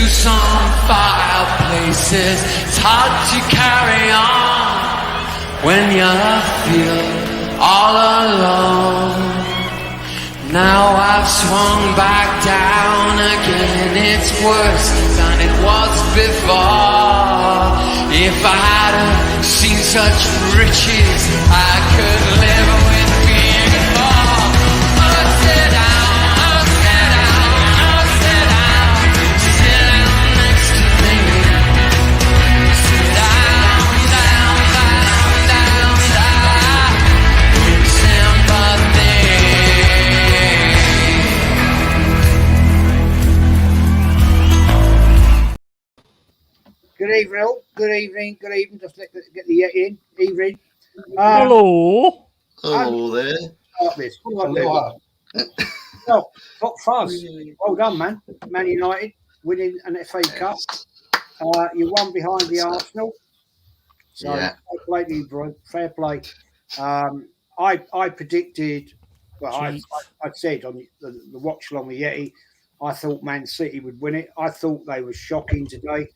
some fireplaces. It's hard to carry on when you feel all alone. Now I've swung back down again. It's worse than it was before. If I hadn't seen such riches, I could live with being poor. Oh, sit down, oh, sit down, oh, sit down. Sit down next to me. Sit down, down, down, down, down. Sympathy. Good evening, all. Good evening. Good evening. Just let get the Yeti in. Evening. Hello. Hello there. Start this. What do I do? Well, Hot Fuzz. Well done, man. Man United winning an FA Cup. You won behind the Arsenal. So Yeah. fair play to you, bro. Fair play. I predicted. Well, I said on the watch along with Yeti. I thought Man City would win it. I thought they were shocking today.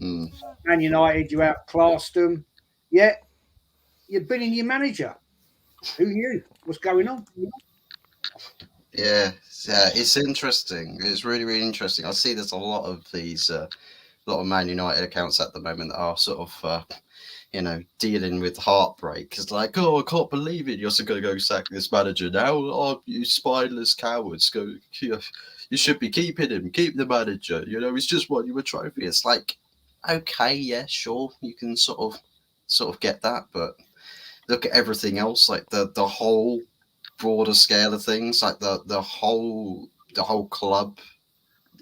Man United, you outclassed them. Yeah, you're bidding your manager. Who knew? What's going on? Yeah, it's interesting. It's really, really interesting. I see there's a lot of these, lot of Man United accounts at the moment that are sort of, dealing with heartbreak. It's like, oh, I can't believe it. You're also going to go sack this manager now. Oh, you spineless cowards. You should be keeping him. Keep the manager. He's just won you a trophy. It's like, okay, yeah, sure, you can sort of get that, but look at everything else, like the whole broader scale of things, like the whole club,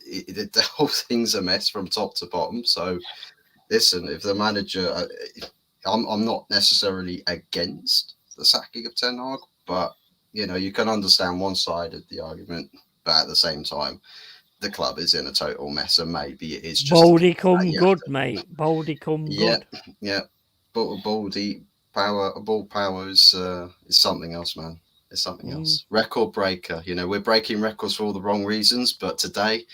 the whole thing's a mess from top to bottom. So listen, if the manager, I'm not necessarily against the sacking of Ten Hag, but you can understand one side of the argument, but at the same time, the club is in a total mess, and maybe it is just Baldy come good, mate. Baldy come good. Yeah. But ball power is something else, man. It's something else. Record breaker. We're breaking records for all the wrong reasons, but today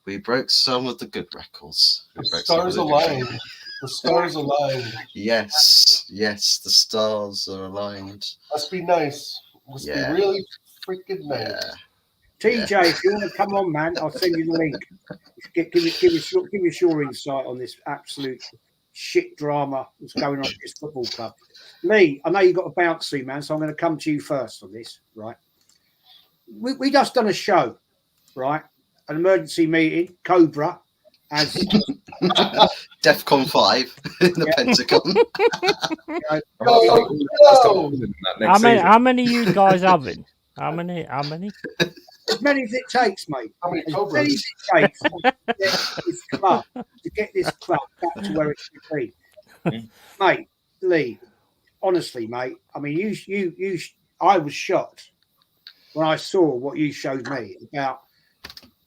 we broke some of the good records. The stars aligned. The stars aligned. Yes, the stars are aligned. Must be nice. Must be really freaking nice. Yeah. TJ, if you want to come on, man, I'll send you the link. Give us your insight on this absolute shit drama that's going on at this football club. Lee, I know you've got a bouncy, man, so I'm going to come to you first on this, right? We just done a show, right? An emergency meeting, Cobra, as DEFCON 5 in the Pentagon. How many you guys having? How many? As many as it takes, mate. As many as it takes to get this club back to where it should be. Mate, Lee, honestly, mate, I mean, I was shocked when I saw what you showed me about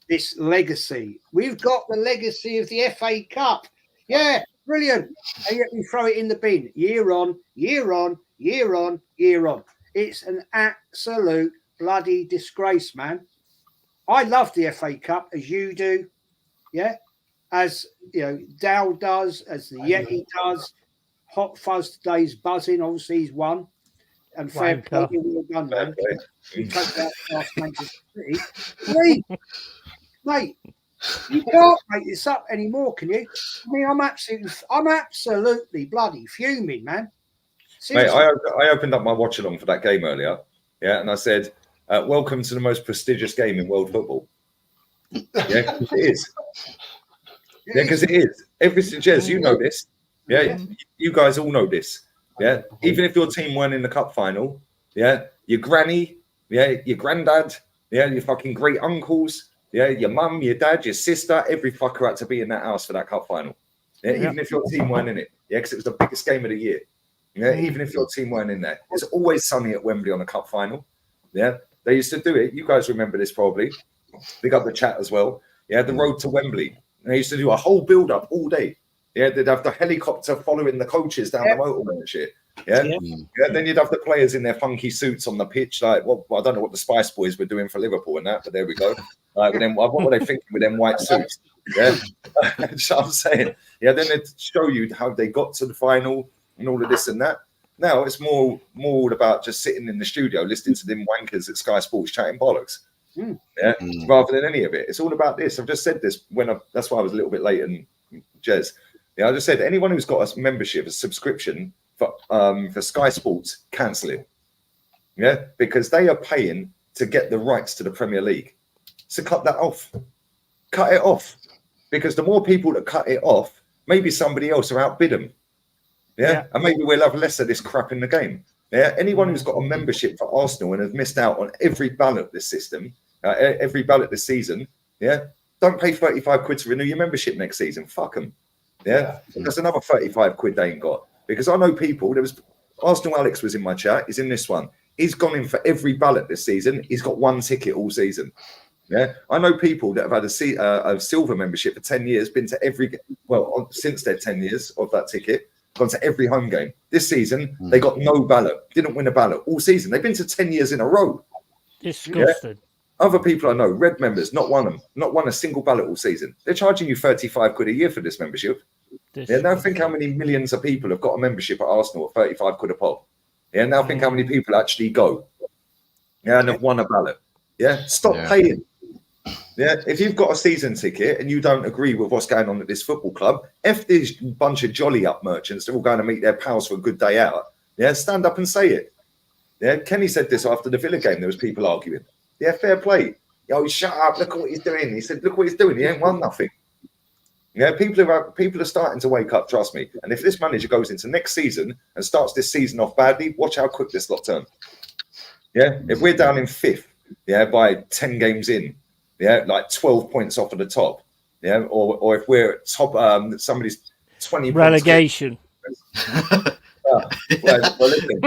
this legacy. We've got the legacy of the FA Cup. Yeah, brilliant. And yet we throw it in the bin year on, year on, year on, year on. It's an absolute bloody disgrace, man. I love the FA Cup as you do, yeah, as DAL does, as the Yeti does. Hot Fuzz today's buzzing. Obviously, he's won, and fair play, well done, man. You take that past Manchester City, mate. You can't make this up anymore, can you? I mean, I'm absolutely bloody fuming, man. Seriously. Mate, I opened up my watch along for that game earlier, and I said, welcome to the most prestigious game in world football. Yeah, because it is. Yeah, because it is. Jez, you know this. Yeah, you guys all know this. Yeah, even if your team weren't in the cup final, your granny, your granddad, your fucking great uncles, your mum, your dad, your sister, every fucker had to be in that house for that cup final. Yeah, even if your team weren't in it. Yeah, because it was the biggest game of the year. Yeah, even if your team weren't in there. It's always sunny at Wembley on a cup final. Yeah, they used to do it. You guys remember this probably. Big up the chat as well. Yeah, the road to Wembley. And they used to do a whole build-up all day. Yeah, they'd have the helicopter following the coaches down the motorway and shit. Yeah? Then you'd have the players in their funky suits on the pitch, like, well, I don't know what the Spice Boys were doing for Liverpool and that, but there we go. But then what were they thinking with them white suits? Yeah, that's what I'm saying. Yeah, then they'd show you how they got to the final and all of this and that. Now it's more all about just sitting in the studio listening to them wankers at Sky Sports chatting bollocks. Rather than any of it. It's all about this. I've just said this that's why I was a little bit late, and Jez. Yeah, I just said anyone who's got a membership, a subscription for Sky Sports, cancel it. Yeah, because they are paying to get the rights to the Premier League. So cut that off. Cut it off. Because the more people that cut it off, maybe somebody else will outbid them. Yeah, and maybe we'll have less of this crap in the game. Yeah, anyone who's got a membership for Arsenal and has missed out on every ballot this system, every ballot this season, yeah, don't pay 35 quid to renew your membership next season. Fuck them. Yeah, that's another 35 quid they ain't got. Because I know people, Arsenal Alex was in my chat, he's in this one. He's gone in for every ballot this season. He's got one ticket all season. Yeah, I know people that have had a silver membership for 10 years, been to since their 10 years of that ticket, gone to every home game. This season, they got no ballot, didn't win a ballot all season. They've been to 10 years in a row. Disgusting. Yeah? Other people I know, red members, not won a single ballot all season. They're charging you 35 quid a year for this membership. Yeah, now think how many millions of people have got a membership at Arsenal at 35 quid a pop. Yeah, now think how many people actually go. Yeah, and have won a ballot. Yeah, stop paying. Yeah, if you've got a season ticket and you don't agree with what's going on at this football club, F this bunch of jolly up merchants, they're all going to meet their pals for a good day out. Yeah, stand up and say it. Yeah, Kenny said this after the Villa game. There was people arguing. Yeah, fair play. Yo, shut up. Look at what he's doing. He said, look what he's doing. He ain't won nothing. Yeah, people are starting to wake up, trust me. And if this manager goes into next season and starts this season off badly, watch how quick this lot turn. Yeah, if we're down in 5th, yeah, by 10 games in, yeah, like 12 points off of the top, yeah, or if we're at top, somebody's 20 relegation. Listen,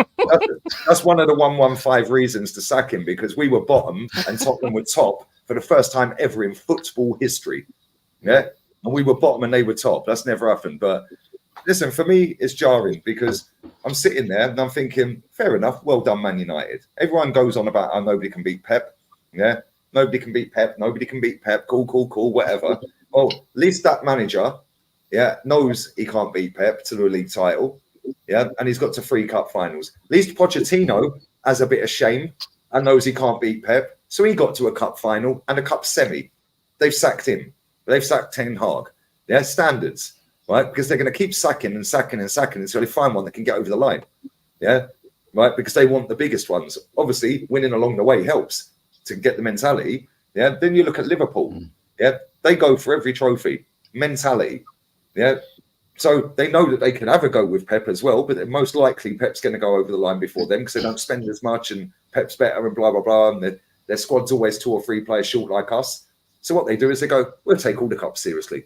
that's one of the 115 reasons to sack him, because we were bottom and Tottenham were top for the first time ever in football history. Yeah, and we were bottom and they were top. That's never happened. But listen, for me, it's jarring because I'm sitting there and I'm thinking, fair enough, well done, Man United. Everyone goes on about how nobody can beat Pep. Yeah, nobody can beat Pep. Nobody can beat Pep. Cool, whatever. Well, at least that manager, yeah, knows he can't beat Pep to the league title. Yeah, and he's got to 3 cup finals. At least Pochettino has a bit of shame and knows he can't beat Pep. So he got to a cup final and a cup semi. They've sacked him. They've sacked Ten Hag. Yeah, standards, right? Because they're going to keep sacking until they find one that can get over the line. Yeah, right? Because they want the biggest ones. Obviously, winning along the way helps to get the mentality. Yeah, then you look at Liverpool. Yeah, they go for every trophy. Mentality. Yeah. So they know that they can have a go with Pep as well, but most likely Pep's going to go over the line before them because they don't spend as much and Pep's better and blah, blah, blah. And their squad's always 2 or 3 players short like us. So what they do is they go, we'll take all the cups seriously.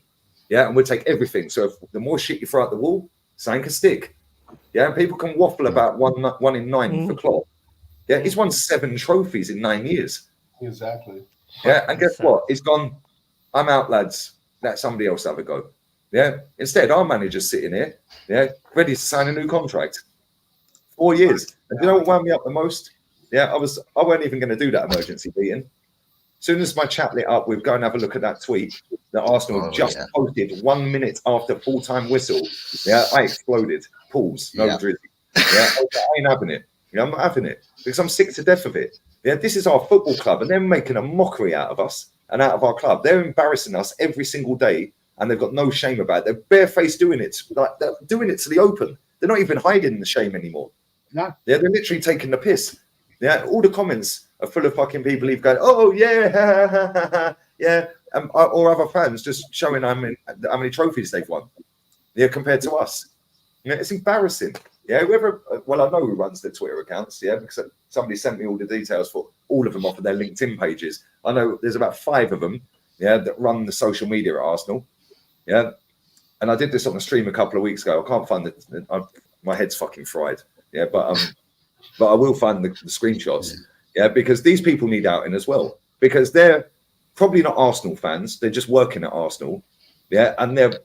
Yeah, and we'll take everything. So if the more shit you throw at the wall, something can stick. Yeah, and people can waffle about one in 9 for Klopp. Yeah, he's won 7 trophies in 9 years. Exactly. Yeah, and guess what? He's gone, I'm out, lads. Let somebody else have a go. Yeah. Instead, our manager's sitting here, yeah, ready to sign a new contract. 4 years. And you know what wound me up the most? Yeah, I weren't even going to do that emergency meeting. As soon as my chat lit up, we'd go and have a look at that tweet that Arsenal just posted 1 minute after full-time whistle. Yeah, I exploded. Pause. No drizzy. Yeah, I ain't having it. Yeah, I'm not having it because I'm sick to death of it. Yeah, this is our football club, and they're making a mockery out of us and out of our club. They're embarrassing us every single day. And they've got no shame about it. They're barefaced doing it. Like they're doing it to the open. They're not even hiding the shame anymore. No. Yeah, they're literally taking the piss. Yeah, all the comments are full of fucking people who've gone, oh yeah, yeah, or other fans just showing how many trophies they've won. Yeah, compared to us. Yeah, it's embarrassing. Yeah, I know who runs the Twitter accounts. Yeah, because somebody sent me all the details for all of them off of their LinkedIn pages. I know there's about 5 of them. Yeah, that run the social media at Arsenal. Yeah, and I did this on the stream a couple of weeks ago. I can't find my head's fucking fried. Yeah, but I will find the screenshots. Yeah, because these people need outing as well because they're probably not Arsenal fans. They're just working at Arsenal. Yeah, and they're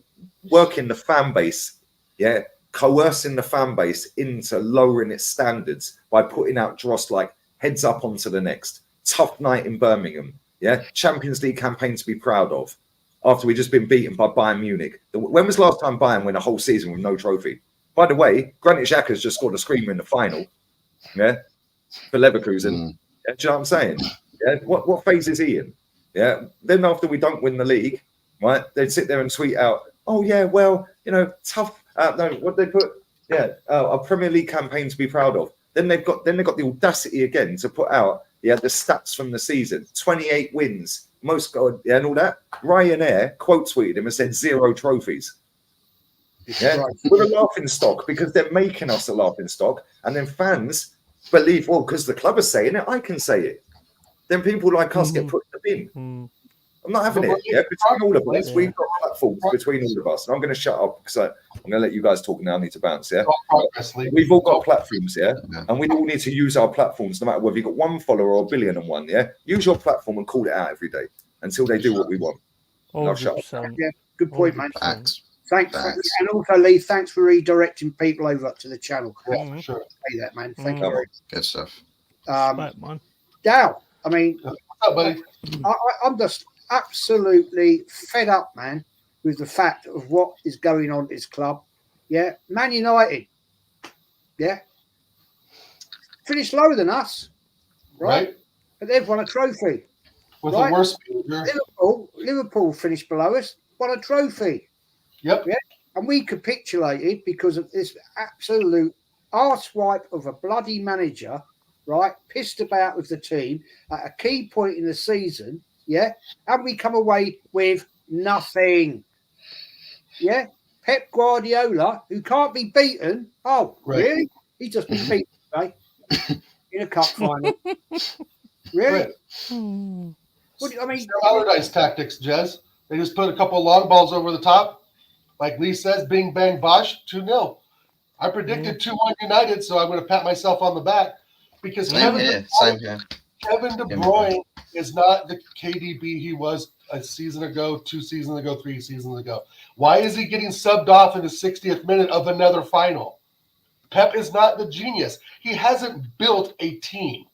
working the fan base. Yeah, coercing the fan base into lowering its standards by putting out dross like heads up onto the next, tough night in Birmingham, yeah, Champions League campaign to be proud of, after we've just been beaten by Bayern Munich. When was the last time Bayern went a whole season with no trophy? By the way, Granit Xhaka's just scored a screamer in the final, yeah, for Leverkusen. Yeah, do you know what I'm saying? Yeah, what phase is he in? Yeah, then after we don't win the league, right, they'd sit there and tweet out, oh yeah, well, you know, tough. No, what they put? Yeah, a Premier League campaign to be proud of. Then they've got the audacity again to put out the stats from the season: 28 wins, most goals, yeah, and all that. Ryanair quote tweeted him and said 0 trophies. Yeah, we're a laughing stock because they're making us a laughing stock, and then fans believe, well, because the club is saying it, I can say it. Then people like us get put in the bin. I'm not having it. Yeah, between all of us, we've got platforms between all of us. And I'm going to shut up because I'm going to let you guys talk now. I need to bounce. Yeah, we've all got platforms. Yeah, and we all need to use our platforms, no matter whether you've got 1 follower or 1,000,001. Yeah, use your platform and call it out every day until they do what we want. And I'll shut up. Yeah, good point, man. Thanks. Thanks. And also, Lee, thanks for redirecting people over to the channel. Yeah, for sure. Say that, man. Thank you. Good stuff. Dal, I mean, What's up, buddy? I'm just absolutely fed up, man, with the fact of what is going on at this club. Yeah, Man United. Yeah, finished lower than us, right? But they've won a trophy. With the worst Liverpool finished below us, won a trophy. Yep. Yeah, and we capitulated because of this absolute arsewipe of a bloody manager, right? Pissed about with the team at a key point in the season. Yeah, and we come away with nothing. Yeah, Pep Guardiola, who can't be beaten. Oh, really? He's just been beaten today in a cup final. Really? What do you, I mean, Allardyce tactics, Jez. They just put a couple of long balls over the top. Like Lee says, bing, bang, bosh, 2-0. I predicted 2-1 United, so I'm going to pat myself on the back because Kevin De Bruyne is not the KDB he was a season ago, 2 seasons ago, 3 seasons ago. Why is he getting subbed off in the 60th minute of another final? Pep is not the genius. He hasn't built a team.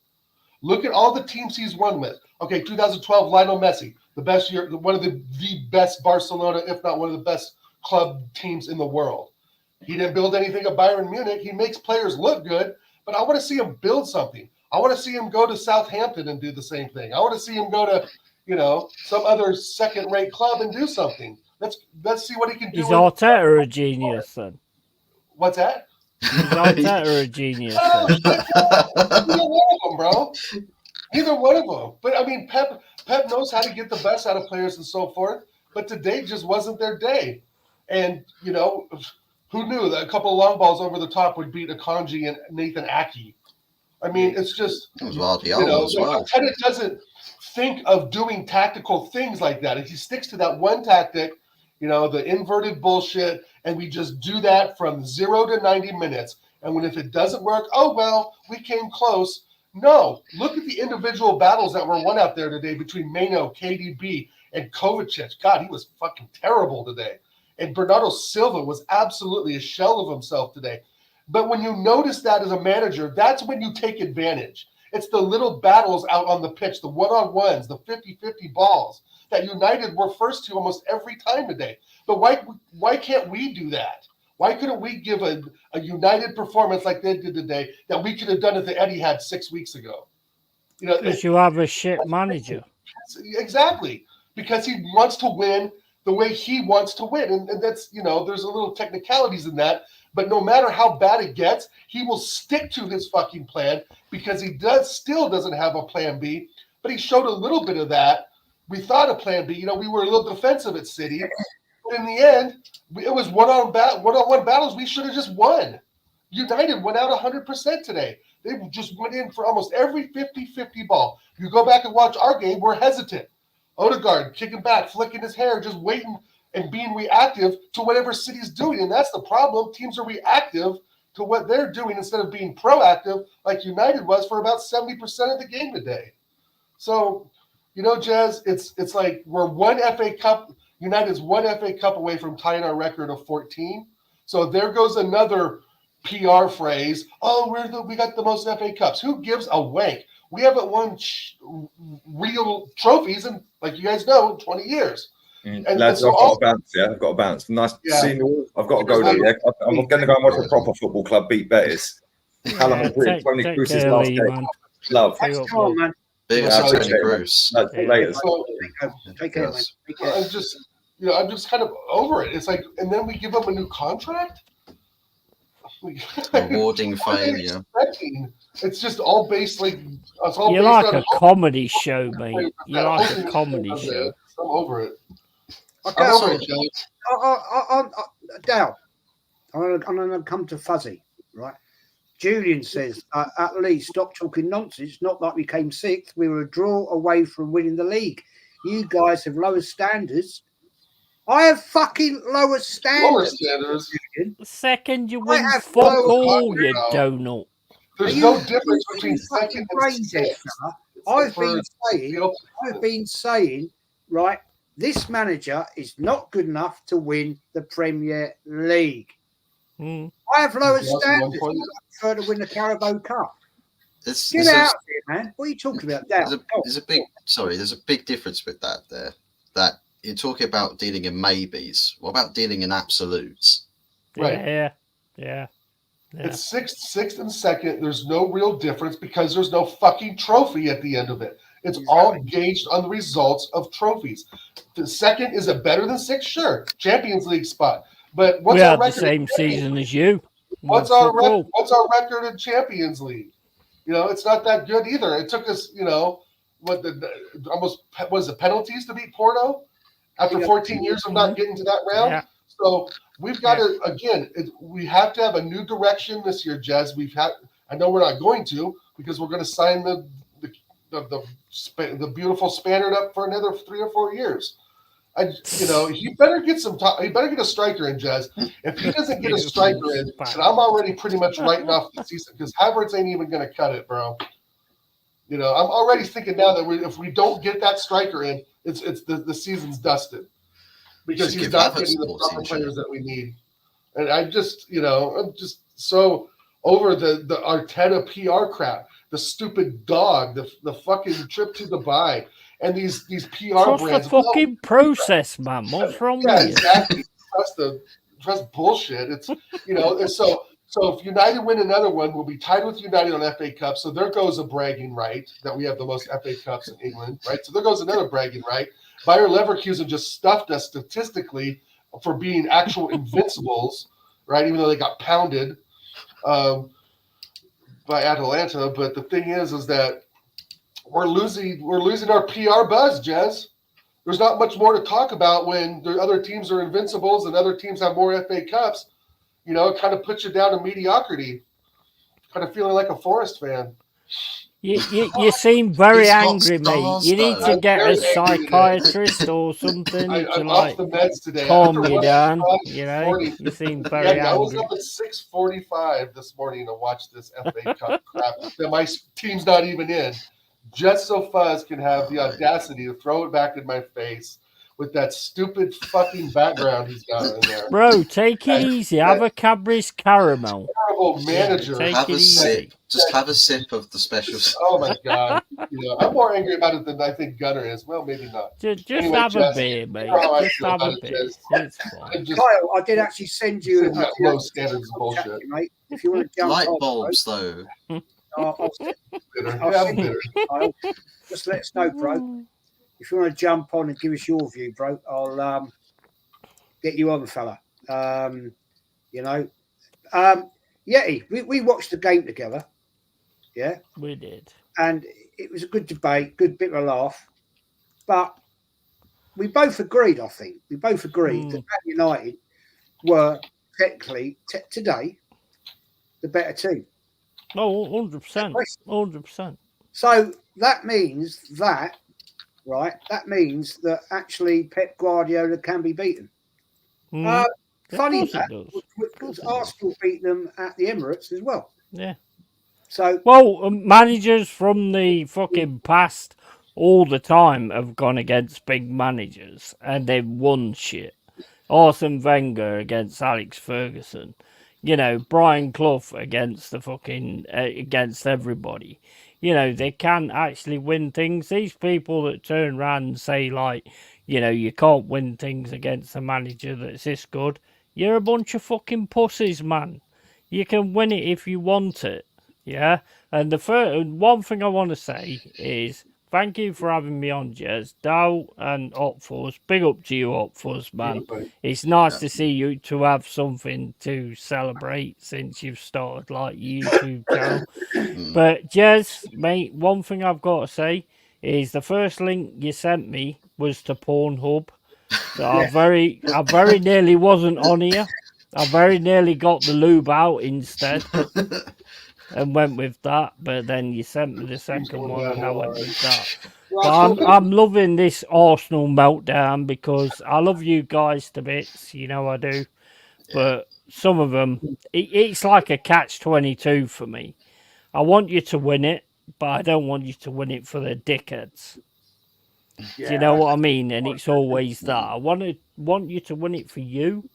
Look at all the teams he's won with. Okay, 2012, Lionel Messi, the best year, one of the best Barcelona, if not one of the best club teams in the world. He didn't build anything at Bayern Munich. He makes players look good, but I want to see him build something. I want to see him go to Southampton and do the same thing. I want to see him go to, some other second-rate club and do something. Let's see what he can do. Is Arteta a genius then? What's that? Is Arteta a genius? Neither one of them, bro. Neither one of them. But I mean, Pep knows how to get the best out of players and so forth. But today just wasn't their day. And who knew that a couple of long balls over the top would beat Akanji and Nathan Aki? I mean, it's just it was Guardiola as well. Arteta doesn't think of doing tactical things like that. He sticks to that one tactic, the inverted bullshit, and we just do that from 0 to 90 minutes. And if it doesn't work, oh well, we came close. No, look at the individual battles that were won out there today between Mano, KDB, and Kovacic. God, he was fucking terrible today. And Bernardo Silva was absolutely a shell of himself today. But when you notice that as a manager, that's when you take advantage. It's the little battles out on the pitch, the one-on-ones, the 50-50 balls that United were first to almost every time today. But why can't we do that? Why couldn't we give a United performance like they did today that we could have done at the Etihad 6 weeks ago? Because you have a shit manager. Exactly. Because he wants to win the way he wants to win. And that's, there's a little technicalities in that. But no matter how bad it gets, he will stick to his fucking plan because he still doesn't have a plan B. But he showed a little bit of that. We thought a plan B. We were a little defensive at City. But in the end, it was one-on-one battles we should have just won. United went out 100% today. They just went in for almost every 50-50 ball. You go back and watch our game, we're hesitant. Odegaard kicking back, flicking his hair, just waiting and being reactive to whatever City's doing. And that's the problem. Teams are reactive to what they're doing instead of being proactive like United was for about 70% of the game today. So, Jez, it's like we're one FA Cup. United's one FA Cup away from tying our record of 14. So there goes another PR phrase. Oh, we got the most FA Cups. Who gives a wank? We haven't won real trophies in, like you guys know, 20 years. And lads, so I've got to bounce. Yeah, I've got to bounce. Nice seeing you all. I've got to go there. Yeah, I'm going to go and watch a proper football club beat Betis. Callum Tony Cruz's last game. Love. Thanks, Tom, man. Big Tony Cruz. Later. Take care, man. Take care. I'm just kind of over it. It's like, and then we give them a new contract. Rewarding failure. It's just all based like it's all. You're based like on a comedy show, mate. You're like a comedy show. I'm over it. Dal, I'm going to come to Fuzzy, right? Julian says, at least stop talking nonsense. Not like we came sixth. We were a draw away from winning the league. You guys have lower standards. I have fucking lower standards. The second you win fuck all, you donut. There's no difference between second and sixth. I've been saying, right, this manager is not good enough to win the Premier League. I have lower standards. I prefer to win the Carabao Cup. Get out of here, man. What are you talking about? There's a big difference with that there. That you're talking about dealing in maybes. What about dealing in absolutes? Right. Yeah. It's sixth and second. There's no real difference because there's no fucking trophy at the end of it. It's all gauged on the results of trophies. The second, is it better than sixth? Sure. Champions League spot. But what's our record? The same season as you. What's our record in Champions League? It's not that good either. It took us, penalties to beat Porto after 14 years of not getting to that round. Yeah. So we've got to, again, we have to have a new direction this year, Jez. I know we're not going to, because we're going to sign the beautiful Spaniard up for another 3 or 4 years. He better get he better get a striker in, Jez. If he doesn't get a striker in, then I'm already pretty much writing off the season, because Havertz ain't even going to cut it, bro. I'm already thinking now that if we don't get that striker in, it's the season's dusted, because he's not getting the proper players that we need. And I'm just so over the Arteta PR crap, the stupid dog, the fucking trip to Dubai. And these PR brands. What's the fucking process, man? What's wrong with you? Exactly. Trust bullshit. It's and so if United win another one, we'll be tied with United on FA Cup. So there goes a bragging right that we have the most FA Cups in England, right? So there goes another bragging right. Bayer Leverkusen just stuffed us statistically for being actual invincibles, right? Even though they got pounded by Atalanta. But the thing is that we're losing our PR buzz, Jez. There's not much more to talk about when the other teams are invincibles and other teams have more FA Cups. It kind of puts you down to mediocrity. Kind of feeling like a Forest fan. You seem very angry, mate. You need to get a psychiatrist or something I'm off the meds today. Calm you down. You seem very angry. I was up at 6:45 this morning to watch this FA Cup crap that my team's not even in. Just so Fuzz can have the audacity to throw it back in my face with that stupid fucking background he's got in there. Bro, take it easy. Have a Cadbury's caramel. Terrible manager. Have a sip. Just have a sip of the special. Oh my god! I'm more angry about it than I think Gunner is. Well, maybe not. Just have a beer, mate. Just have a beer. It's fine. Kyle, I did actually send you low standards of bullshit, mate. If you want to jump light on, bulbs, though. I'll send you, Kyle. Just let us know, bro. If you want to jump on and give us your view, bro, I'll get you on, fella. Yeti, we watched the game together. Yeah, we did, and it was a good debate, good bit of a laugh. But we both agreed, I think, that Man United were technically today the better team. Oh, 100%, 100%. So that means that. Right, that means that actually Pep Guardiola can be beaten. Funny that, because Arsenal beat them at the Emirates as well. Yeah. So managers from the fucking past all the time have gone against big managers and they've won shit. Arsene Wenger against Alex Ferguson. You know, Brian Clough against the fucking against everybody. You know, they can actually win things. These people that turn around and say like, you know, you can't win things against a manager that's this good. You're a bunch of fucking pussies, man. You can win it if you want it. Yeah. And the one thing I want to say is thank you for having me on, Jez. DAL and Hot Fuzz. Big up to you, Hot Fuzz, man. It's nice to see you to have something to celebrate since you've started like YouTube channel. But Jez, mate, one thing I've got to say is the first link you sent me was to Pornhub. So I very nearly wasn't on here. I very nearly got the lube out instead and went with that. But then you sent me the second one and I went with that. But I'm loving this Arsenal meltdown because I love you guys to bits. You know I do. But some of them, it's like a catch-22 for me. I want you to win it, but I don't want you to win it for the dickheads. Do you know what I mean? And it's always that. I want you to win it for you,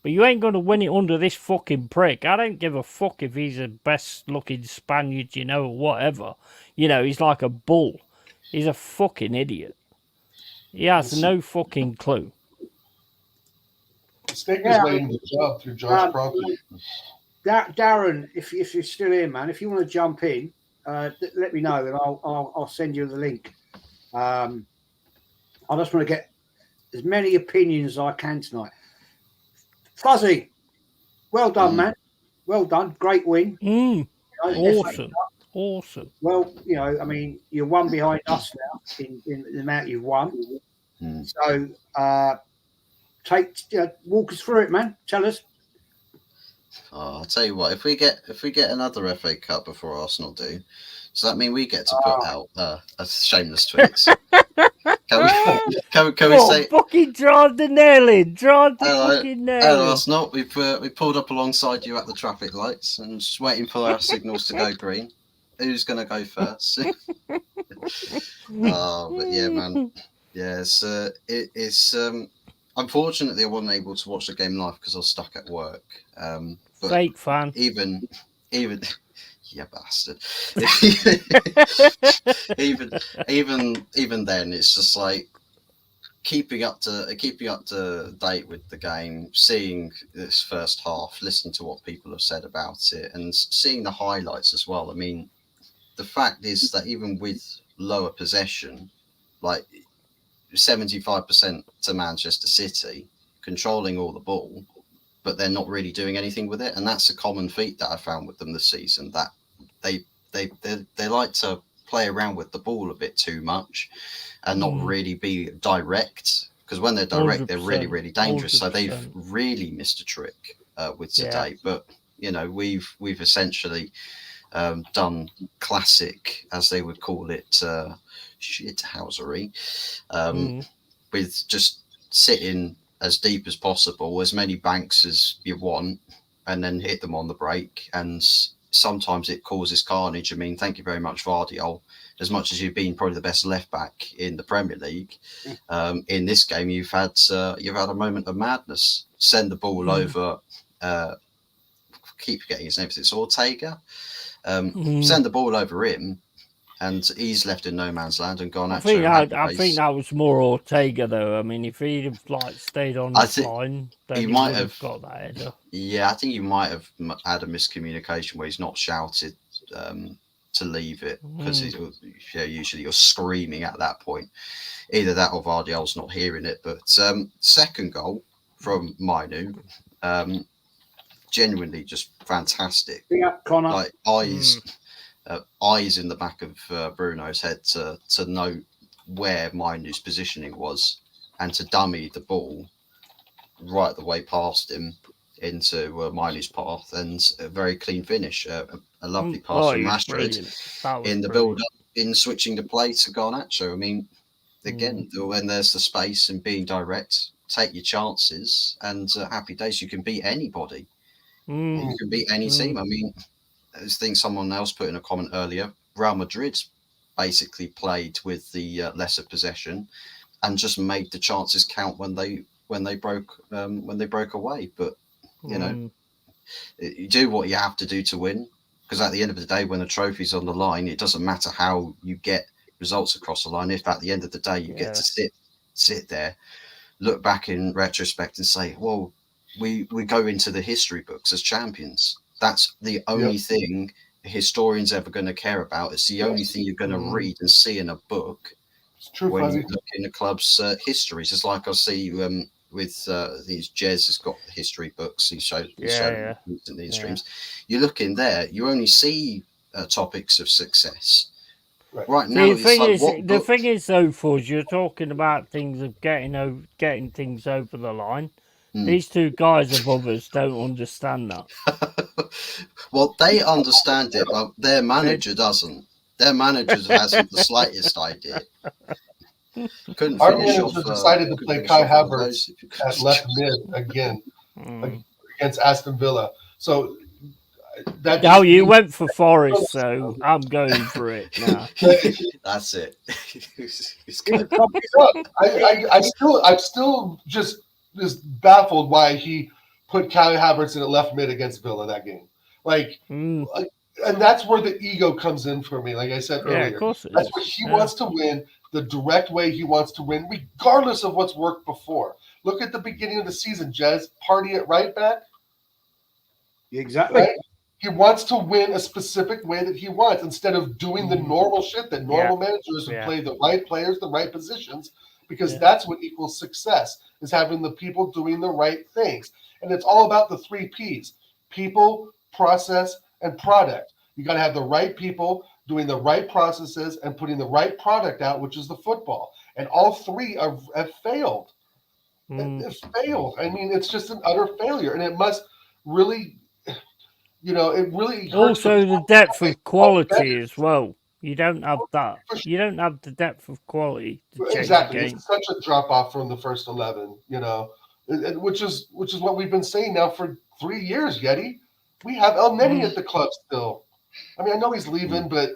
but you ain't going to win it under this fucking prick. I don't give a fuck if he's the best-looking Spaniard, you know, or whatever. You know, he's like a bull. He's a fucking idiot. He has no fucking clue. Sticker's waiting to jump through Josh Crosby. Darren, if you're still here, man, if you want to jump in, let me know and I'll send you the link. I just want to get as many opinions as I can tonight. Fuzzy, well done, man. Well done. Great win. Awesome. Well, you know, I mean, you're one behind us now in the amount you've won. So walk us through it, man. Tell us. Oh, I'll tell you what. If we get another FA Cup before Arsenal do, does that mean we get to put out a shameless tweets? Can we say fucking drive the nail in? Drive the fucking nail in. Arsenal, we pulled up alongside you at the traffic lights and just waiting for our signals to go green. Who's gonna go first? But yeah, man. Yeah, it's unfortunately I wasn't able to watch the game live because I was stuck at work. But fake fan. Even yeah, bastard. even then, it's just like keeping up to date with the game, seeing this first half, listening to what people have said about it, and seeing the highlights as well. I mean, the fact is that even with lower possession, like 75% to Manchester City, controlling all the ball, but they're not really doing anything with it, and that's a common feat that I found with them this season. That they like to play around with the ball a bit too much, and not really be direct. Because when they're direct, they're really, really dangerous. 100%. So they've really missed a trick with today. Yeah. But you know, we've essentially done classic, as they would call it, shithousery, with just sitting as deep as possible, as many banks as you want, and then hit them on the break. And sometimes it causes carnage. I mean, thank you very much, Vardy. As much as you've been probably the best left back in the Premier League, in this game you've had a moment of madness. Send the ball over. Keep forgetting his name. It's Ortega. Send the ball over him, and he's left in no man's land and gone. I think that was more Ortega, though. I mean, if he'd have stayed on the line, then he might have got that header. Yeah, I think you might have had a miscommunication where he's not shouted to leave it, because usually you're screaming at that point. Either that or Vardiol's not hearing it. But second goal from Mainu, genuinely just fantastic. Yeah, Connor. Like eyes in the back of Bruno's head to know where Mainu's positioning was, and to dummy the ball right the way past him into Mainu's path, and a very clean finish. A lovely pass from Rashford in the build-up, in switching the play to Garnacho. I mean, again, when there's the space and being direct, take your chances, and happy days. You can beat anybody. You can beat any team. I mean, I think someone else put in a comment earlier, Real Madrid basically played with the lesser possession and just made the chances count when they when they broke away. But you know, you do what you have to do to win. Because at the end of the day, when a trophy's on the line, it doesn't matter how you get results across the line. If at the end of the day you get to sit there, look back in retrospect and say, well, we go into the history books as champions. That's the only thing a historian's ever going to care about. It's the only thing you're going to read and see in a book. It's true, when Fuzzy. you look in the club's histories. It's like I see with these Jez has got history books. He showed recently in streams. You look in there, you only see topics of success. Right now, the thing is, though, Fuzz, you're talking about things of getting things over the line. These two guys above us don't understand that. Well, they understand it, but their manager doesn't. Their manager hasn't the slightest idea. Our manager decided to play Kai Havertz at left mid again against Aston Villa. So that you went for Forest, so I'm going for it now. That's it. I'm still just baffled why he put Kai Havertz in at left mid against Villa that game. And that's where the ego comes in for me. Like I said earlier, of course that's what he wants to win, the direct way he wants to win, regardless of what's worked before. Look at the beginning of the season, Jez. Party at right back. Exactly. Right? He wants to win a specific way that he wants instead of doing the normal shit that normal managers who play the right players, the right positions, because that's what equals success, is having the people doing the right things. And it's all about the 3 Ps: people, process, and product. You got to have the right people doing the right processes and putting the right product out, which is the football. And all 3 have failed. It's failed. I mean, it's just an utter failure. And it must really, it really hurts. Also, the depth of quality as well. You don't have that. You don't have the depth of quality to change the game. It's such a drop off from the first 11, which is what we've been saying now for 3 years, Yeti. We have El Neni at the club still. I mean, I know he's leaving, but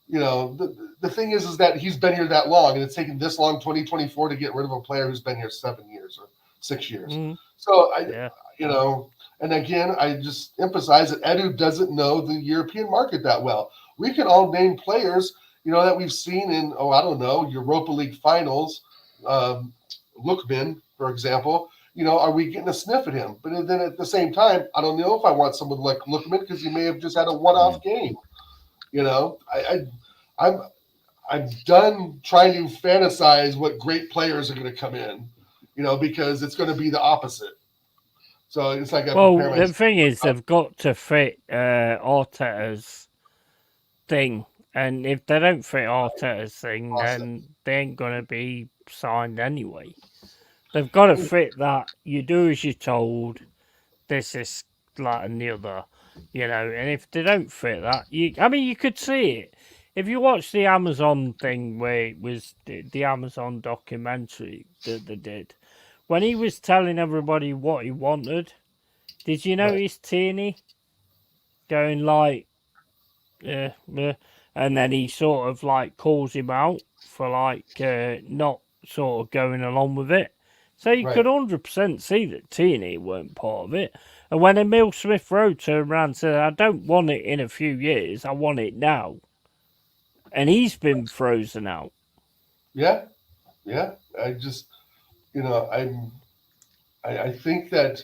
the thing is that he's been here that long, and it's taken this long, 2024, to get rid of a player who's been here 7 years or 6 years. So and again, I just emphasize that Edu doesn't know the European market that well. We can all name players, that we've seen in, Europa League finals. Lookman, for example. Are we getting a sniff at him? But then at the same time, I don't know if I want someone like Lookman because he may have just had a one-off game. I'm done trying to fantasize what great players are going to come in, because it's going to be the opposite. So it's like the thing is, they've got to fit Arteta's thing, and if they don't fit Arteta's thing, then they ain't going to be signed anyway. They've got to fit that. You do as you're told. This is like and the other, And if they don't fit that, you could see it if you watch the Amazon thing where it was the Amazon documentary that they did. When he was telling everybody what he wanted, did you notice Tierney going like, and then he sort of like calls him out for like not sort of going along with it. So you could 100% see that Tierney weren't part of it. And when Emil Smith-Rowe turned around and said, I don't want it in a few years, I want it now. And he's been frozen out. Yeah. I just, I think that,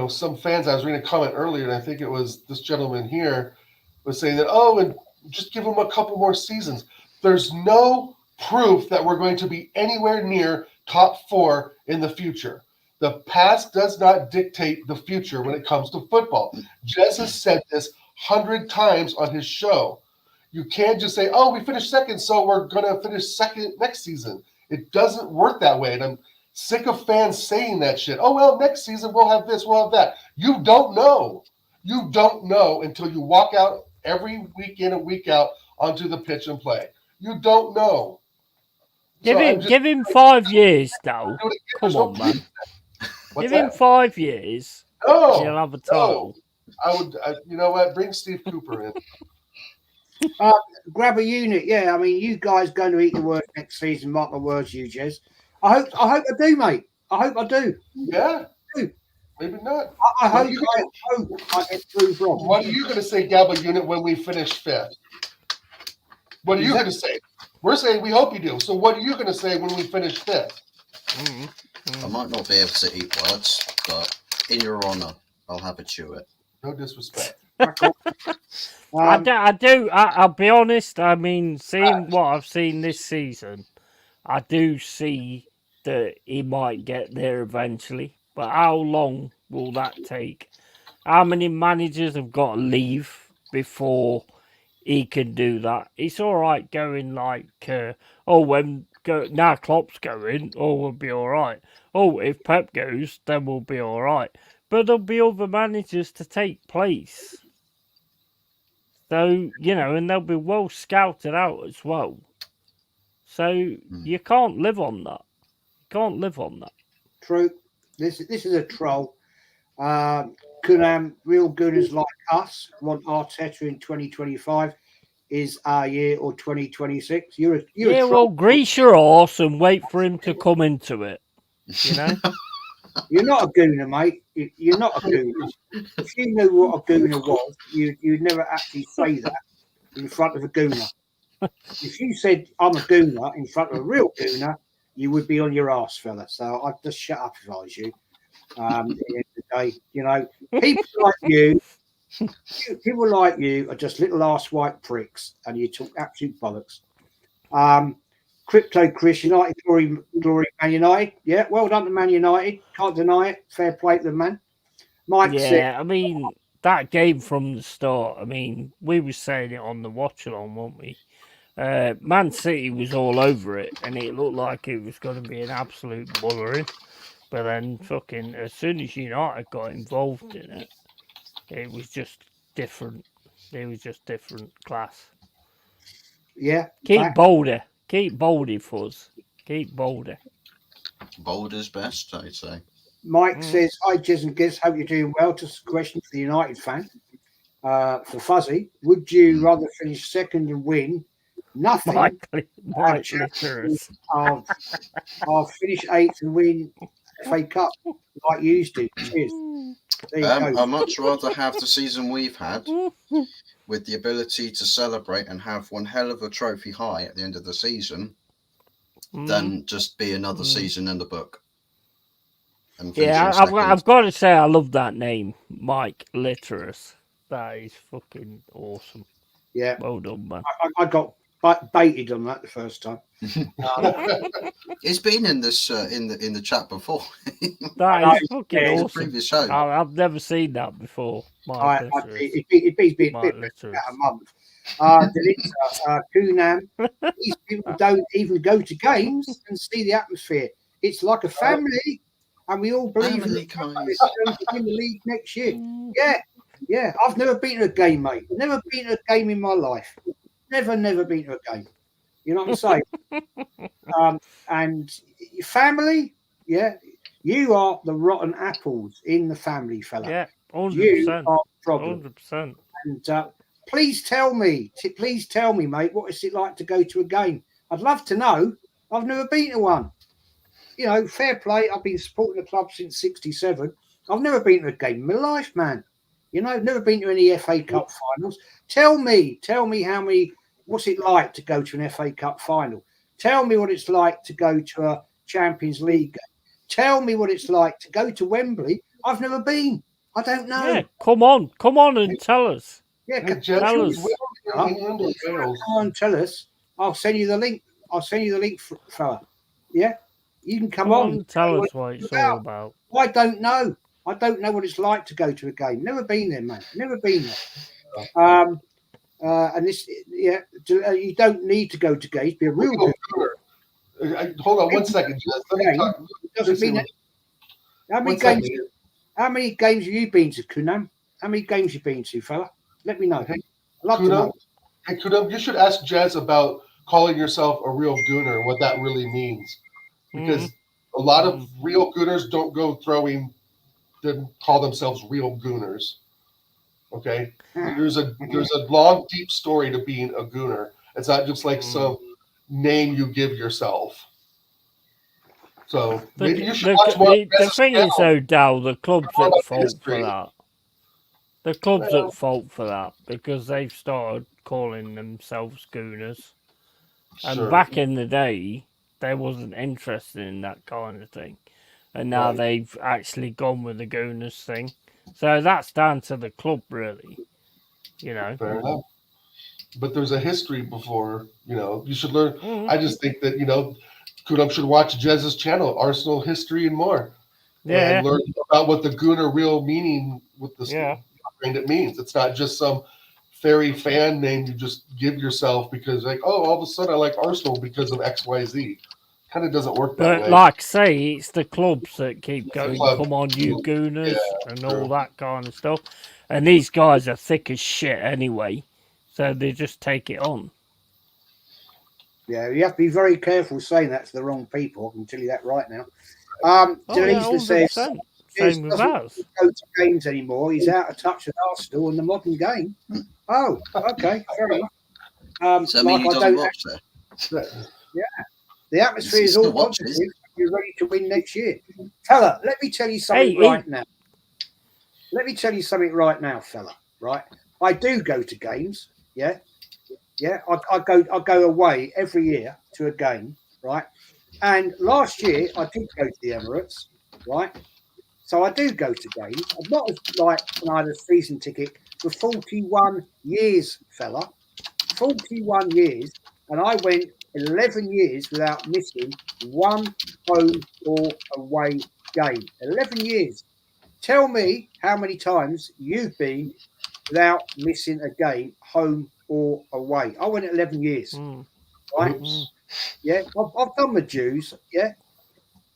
some fans, I was reading a comment earlier, and I think it was this gentleman here was saying that, and just give him a couple more seasons. There's no proof that we're going to be anywhere near top 4 in the future. The past does not dictate the future when it comes to football. Jez has said this 100 times on his show. You can't just say, we finished second, so we're going to finish second next season. It doesn't work that way. And I'm sick of fans saying that shit. Next season we'll have this, we'll have that. You don't know. You don't know until you walk out every week in and week out onto the pitch and play. You don't know. Give him 5 years, though. Come on, man. Give him 5 years. No, he'll have a title. I would. You know what? Bring Steve Cooper in. Grab a unit. Yeah, I mean, you guys going to eat your words next season. Mark my words, you Jez. I hope I do, mate. I hope I do. Yeah. do. Maybe not. I hope I get proved wrong. What are you going to say, Gabba Unit, when we finish 5th? What are you going to say? We're saying we hope you do. So what are you going to say when we finish 5th? I might not be able to eat words, but in your honour, I'll have a chew it. No disrespect. I do. I'll be honest. I mean, seeing what I've seen this season, I do see that he might get there eventually. But how long will that take? How many managers have got to leave before he can do that? It's all right going like, now Klopp's going, we'll be all right. Oh, if Pep goes, then we'll be all right. But there'll be other managers to take place. So, and they'll be well scouted out as well. So you can't live on that. True. This is a troll. Kunam, real gooners like us want Arteta in 2025 is our year, or 2026. You're a troll. Well, grease your arse and wait for him to come into it. You're not a gooner, mate. You're not a gooner. If you knew what a gooner was, you'd never actually say that in front of a gooner. If you said I'm a gooner in front of a real gooner, you would be on your arse, fella. So I'd just shut up if I was you. At the end of the day, people like you are just little arse white pricks, and you talk absolute bollocks. Crypto Chris, United glory, Man United. Yeah, well done to Man United. Can't deny it. Fair play to the man. Mike said, I mean, that game from the start, I mean, we were saying it on the watch-along, weren't we? Man City was all over it, and it looked like it was going to be an absolute bullering. But then, fucking, as soon as United got involved in it, it was just different. It was just different class. Yeah. Keep bolder, Fuzz. Keep bolder. Bolder's best, I'd say. Mike says, hi, Jez and Giz. Hope you're doing well. Just a question for the United fan. For Fuzzy, would you rather finish second and win nothing? I'll finish 8th and win FA Cup like you used to. Cheers. I'd much rather have the season we've had with the ability to celebrate and have one hell of a trophy high at the end of the season than just be another season in the book. Yeah, I've got to say I love that name, Mike Litterus. That is fucking awesome. Yeah. Well done, man. I got baited on that the first time. It's been in this in the chat before. That is fucking awesome. Previous show. I've never seen that before. It's been a bit about a month. Kunam, these people don't even go to games and see the atmosphere. It's like a family, and we all believe in the league next year. Yeah. I've never been to a game, mate. Never been to a game in my life. Never been to a game. You know what I'm saying? And your family, you are the rotten apples in the family, fella. Yeah, 100%. You are the problem. 100%. And please tell me, mate, what is it like to go to a game? I'd love to know. I've never been to one. Fair play. I've been supporting the club since '67. I've never been to a game in my life, man. I've never been to any FA Cup finals. Tell me what's it like to go to an FA Cup final? Tell me what it's like to go to a Champions League game. Tell me what it's like to go to Wembley. I've never been. I don't know. Yeah, come on and tell us. Yeah, tell us. Come on, tell us. I'll send you the link. Fella. Yeah, you can come on and tell us what it's all about. I don't know. I don't know what it's like to go to a game. Never been there, man. Never been there. And this, you don't need to go to games. Be a real good. Hold on 1 second. How many games have you been to, Kunam? How many games have you been to, fella? Let me know. I'd love to know. Hey, Kunam, you should ask Jez about calling yourself a real gooner and what that really means. Because a lot of real gooners don't go throwing, they call themselves real gooners. Okay? There's a long, deep story to being a gooner. It's not just like some name you give yourself. So The, maybe you should watch more. the thing is, though, Dal, the club's All at about fault for history. that. The club's Well- at fault for that because they've started calling themselves Gooners. And Sure. back in the day, they wasn't interested in that kind of thing. And now Right. they've actually gone with the Gooners thing. So that's down to the club, really. You know. Fair enough. But there's a history before, you should learn. Mhm. I just think that, Kudum should watch Jez's channel, Arsenal History and more. Yeah. And learn about what the Gooner real meaning with the Yeah. brand it means. It's not just some fairy fan name you just give yourself because like, oh, all of a sudden I like Arsenal because of XYZ. Kind of doesn't work that But way. like I say, it's the clubs that keep going, club. come on, you Gooners, Yeah, and true. all that kind of stuff. And these guys are thick as shit anyway, so they just take it on. Yeah, you have to be very careful saying that to the wrong people. I can tell you that right now. Oh, yeah, Denise says 100%. Jez Same with doesn't us. go to games anymore. He's out of touch with Arsenal and the modern game. Oh, okay, fair enough. So I mean, like you I don't don't watch that. The atmosphere He is all still watches. positive. You're ready to win next year, fella. Let me tell you something Hey, right now. Let me tell you something right now, fella. Right, I do go to games. Yeah. I go away every year to a game. Right, and last year I did go to the Emirates. Right, so I do go to games. I'm not as like when I had a season ticket for 41 years, fella. 41 years, and I went 11 years without missing one home or away game. 11 years. Tell me how many times you've been without missing a game, home or away. I went 11 years. Mm. Right? Oops. Yeah, I've done my dues. Yeah.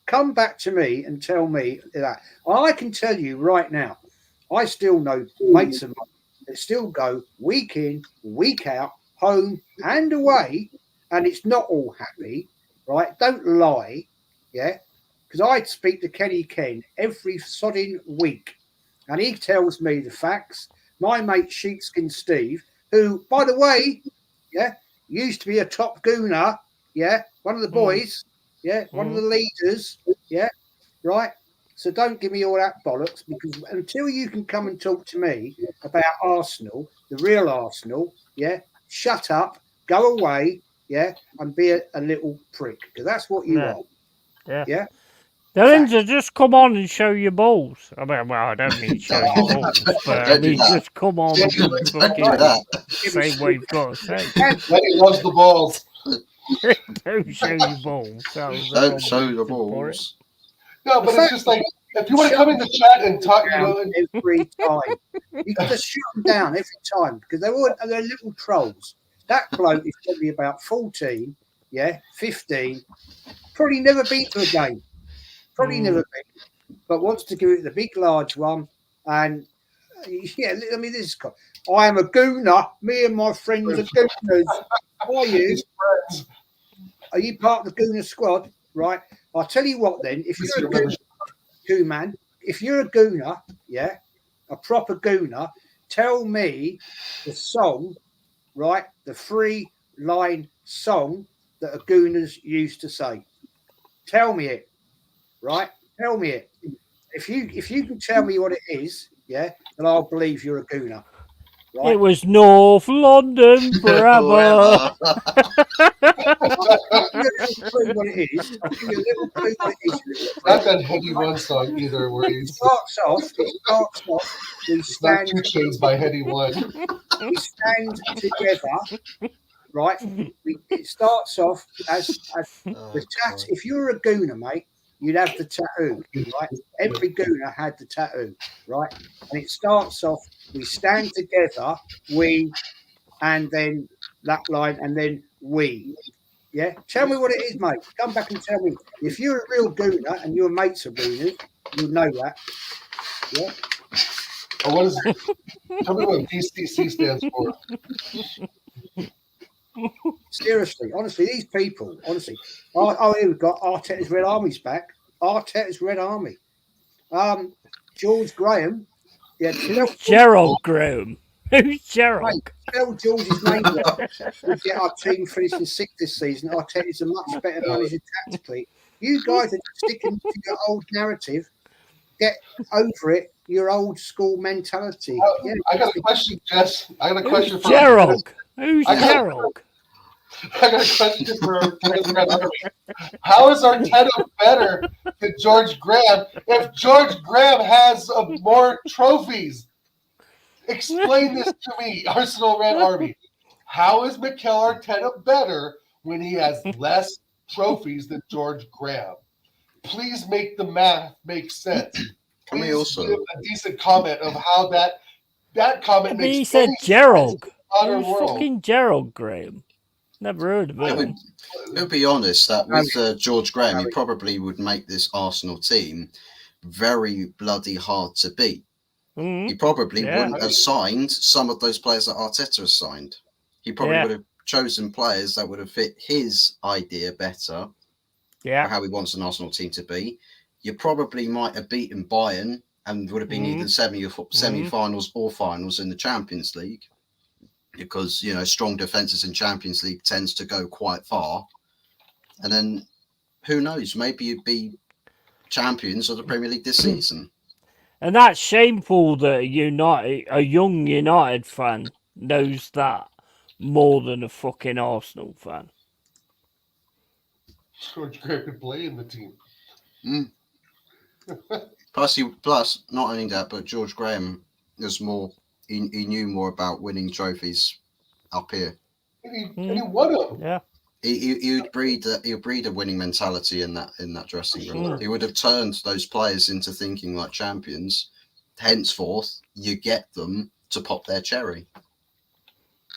Come back to me and tell me that. I can tell you right now, I still know mates of mine that still go week in, week out, home and away, and it's not all happy, right? Don't lie, yeah? Because I speak to Kenny Ken every sodding week, and he tells me the facts. My mate Sheepskin Steve, who, by the way, yeah, used to be a top gooner, yeah, one of the boys, yeah, one of the leaders, yeah, right? So don't give me all that bollocks, because until you can come and talk to me about Arsenal, the real Arsenal, yeah, shut up, go away, yeah, and be a little prick, because that's what you Yeah. are. Yeah. Yeah. Dillinger, just come on and show your balls. I mean, well, I don't mean show your balls, but I Don't do mean, that. just come on Don't do and that. fucking Don't do that. say what you've got to say. Lenny loves the balls. Don't show your balls. Don't show your balls. No, but it's just like if you want to come in the chat and talk, Every time. You can just shoot them down every time, because they're little trolls. That bloke is probably about 14, yeah, 15, probably never been to a game. Probably never been, but wants to give it the big, large one. And yeah, I mean, this is. I am a gooner. Me and my friends are gooners. How are you? Are you part of the gooner squad? Right. I'll tell you what. Then, if you're a gooner, man, if you're a gooner, yeah, a proper gooner, tell me the song, right? The 3-line song that a gooners used to say. Tell me it. Right, tell me it. If you can tell me what it is, yeah, then I'll believe you're a gooner. Right? It was North London forever. I'll give you a little clue what it is. I'll give you a little clue what it is. Not that Heady One song either, where It starts off. We it's not stand. 2 Chainz by Heady One. We stand together. Right. It starts off as the tat. If you were a gooner, mate, you'd have the tattoo, right? Every gooner had the tattoo, right? And it starts off, we stand together, we, and then that line, and then we. Yeah? Tell me what it is, mate. Come back and tell me. If you're a real gooner and your mates are gooners, you'll know that. Yeah? Oh, what is it? Tell me what BCC stands for. Seriously, honestly, these people, honestly. Oh, here we've got Arteta's Red Army's back. Arteta's Red Army. George Graham. Yeah, Who's Gerald Graham? Who's Gerald? Spell George's name right. We get our team finishing 6th this season. Arteta's a much better manager tactically. You guys are sticking to your old narrative. Get over it. Your old school mentality. Yeah. I got a question, Jess. I got a question Who's for Gerald? Who's I got- Gerald? I got a question for Red Army. How is Arteta better than George Graham if George Graham has more trophies? Explain this to me, Arsenal Red Army. How is Mikel Arteta better when he has less trophies than George Graham? Please make the math make sense. Can we Please also give a decent comment of how that comment But he makes said any Gerald. sense in the modern Who's world. fucking Gerald Graham? Never heard of him. To be honest, that with George Graham, he probably would make this Arsenal team very bloody hard to beat. Mhm. He probably Yeah. wouldn't have signed some of those players that Arteta has signed. He probably Yeah. would have chosen players that would have fit his idea better for Yeah. how he wants an Arsenal team to be. You probably might have beaten Bayern and would have been either semi-finals or finals in the Champions League, because strong defenses in Champions League tends to go quite far. And then who knows? Maybe you'd be champions of the Premier League this season. And that's shameful that a young United fan knows that more than a fucking Arsenal fan. George Graham could play in the team. Plus, not only that, but George Graham was more. He knew more about winning trophies up here. And he won them. Yeah. He would breed a winning mentality in that dressing room. He would have turned those players into thinking like champions. Henceforth, you get them to pop their cherry.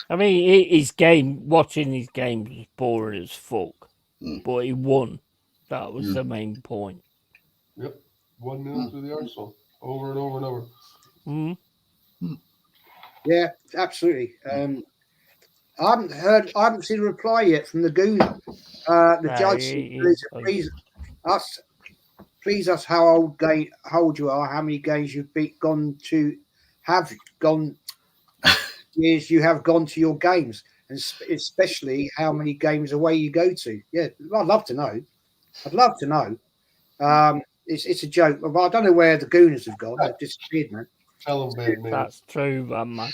I mean, watching his games was boring as fuck, but he won. That was the main point. Yep, 1-0 through the Arsenal, over and over and over. Yeah, absolutely. I haven't seen a reply yet from the Gooner. The judge please us how old you are, how many games you've years you have gone to your games, and especially how many games away you go to. Yeah, I'd love to know. It's a joke. But I don't know where the Gooners have gone. They've disappeared, man. Tell them, man. That's true, man.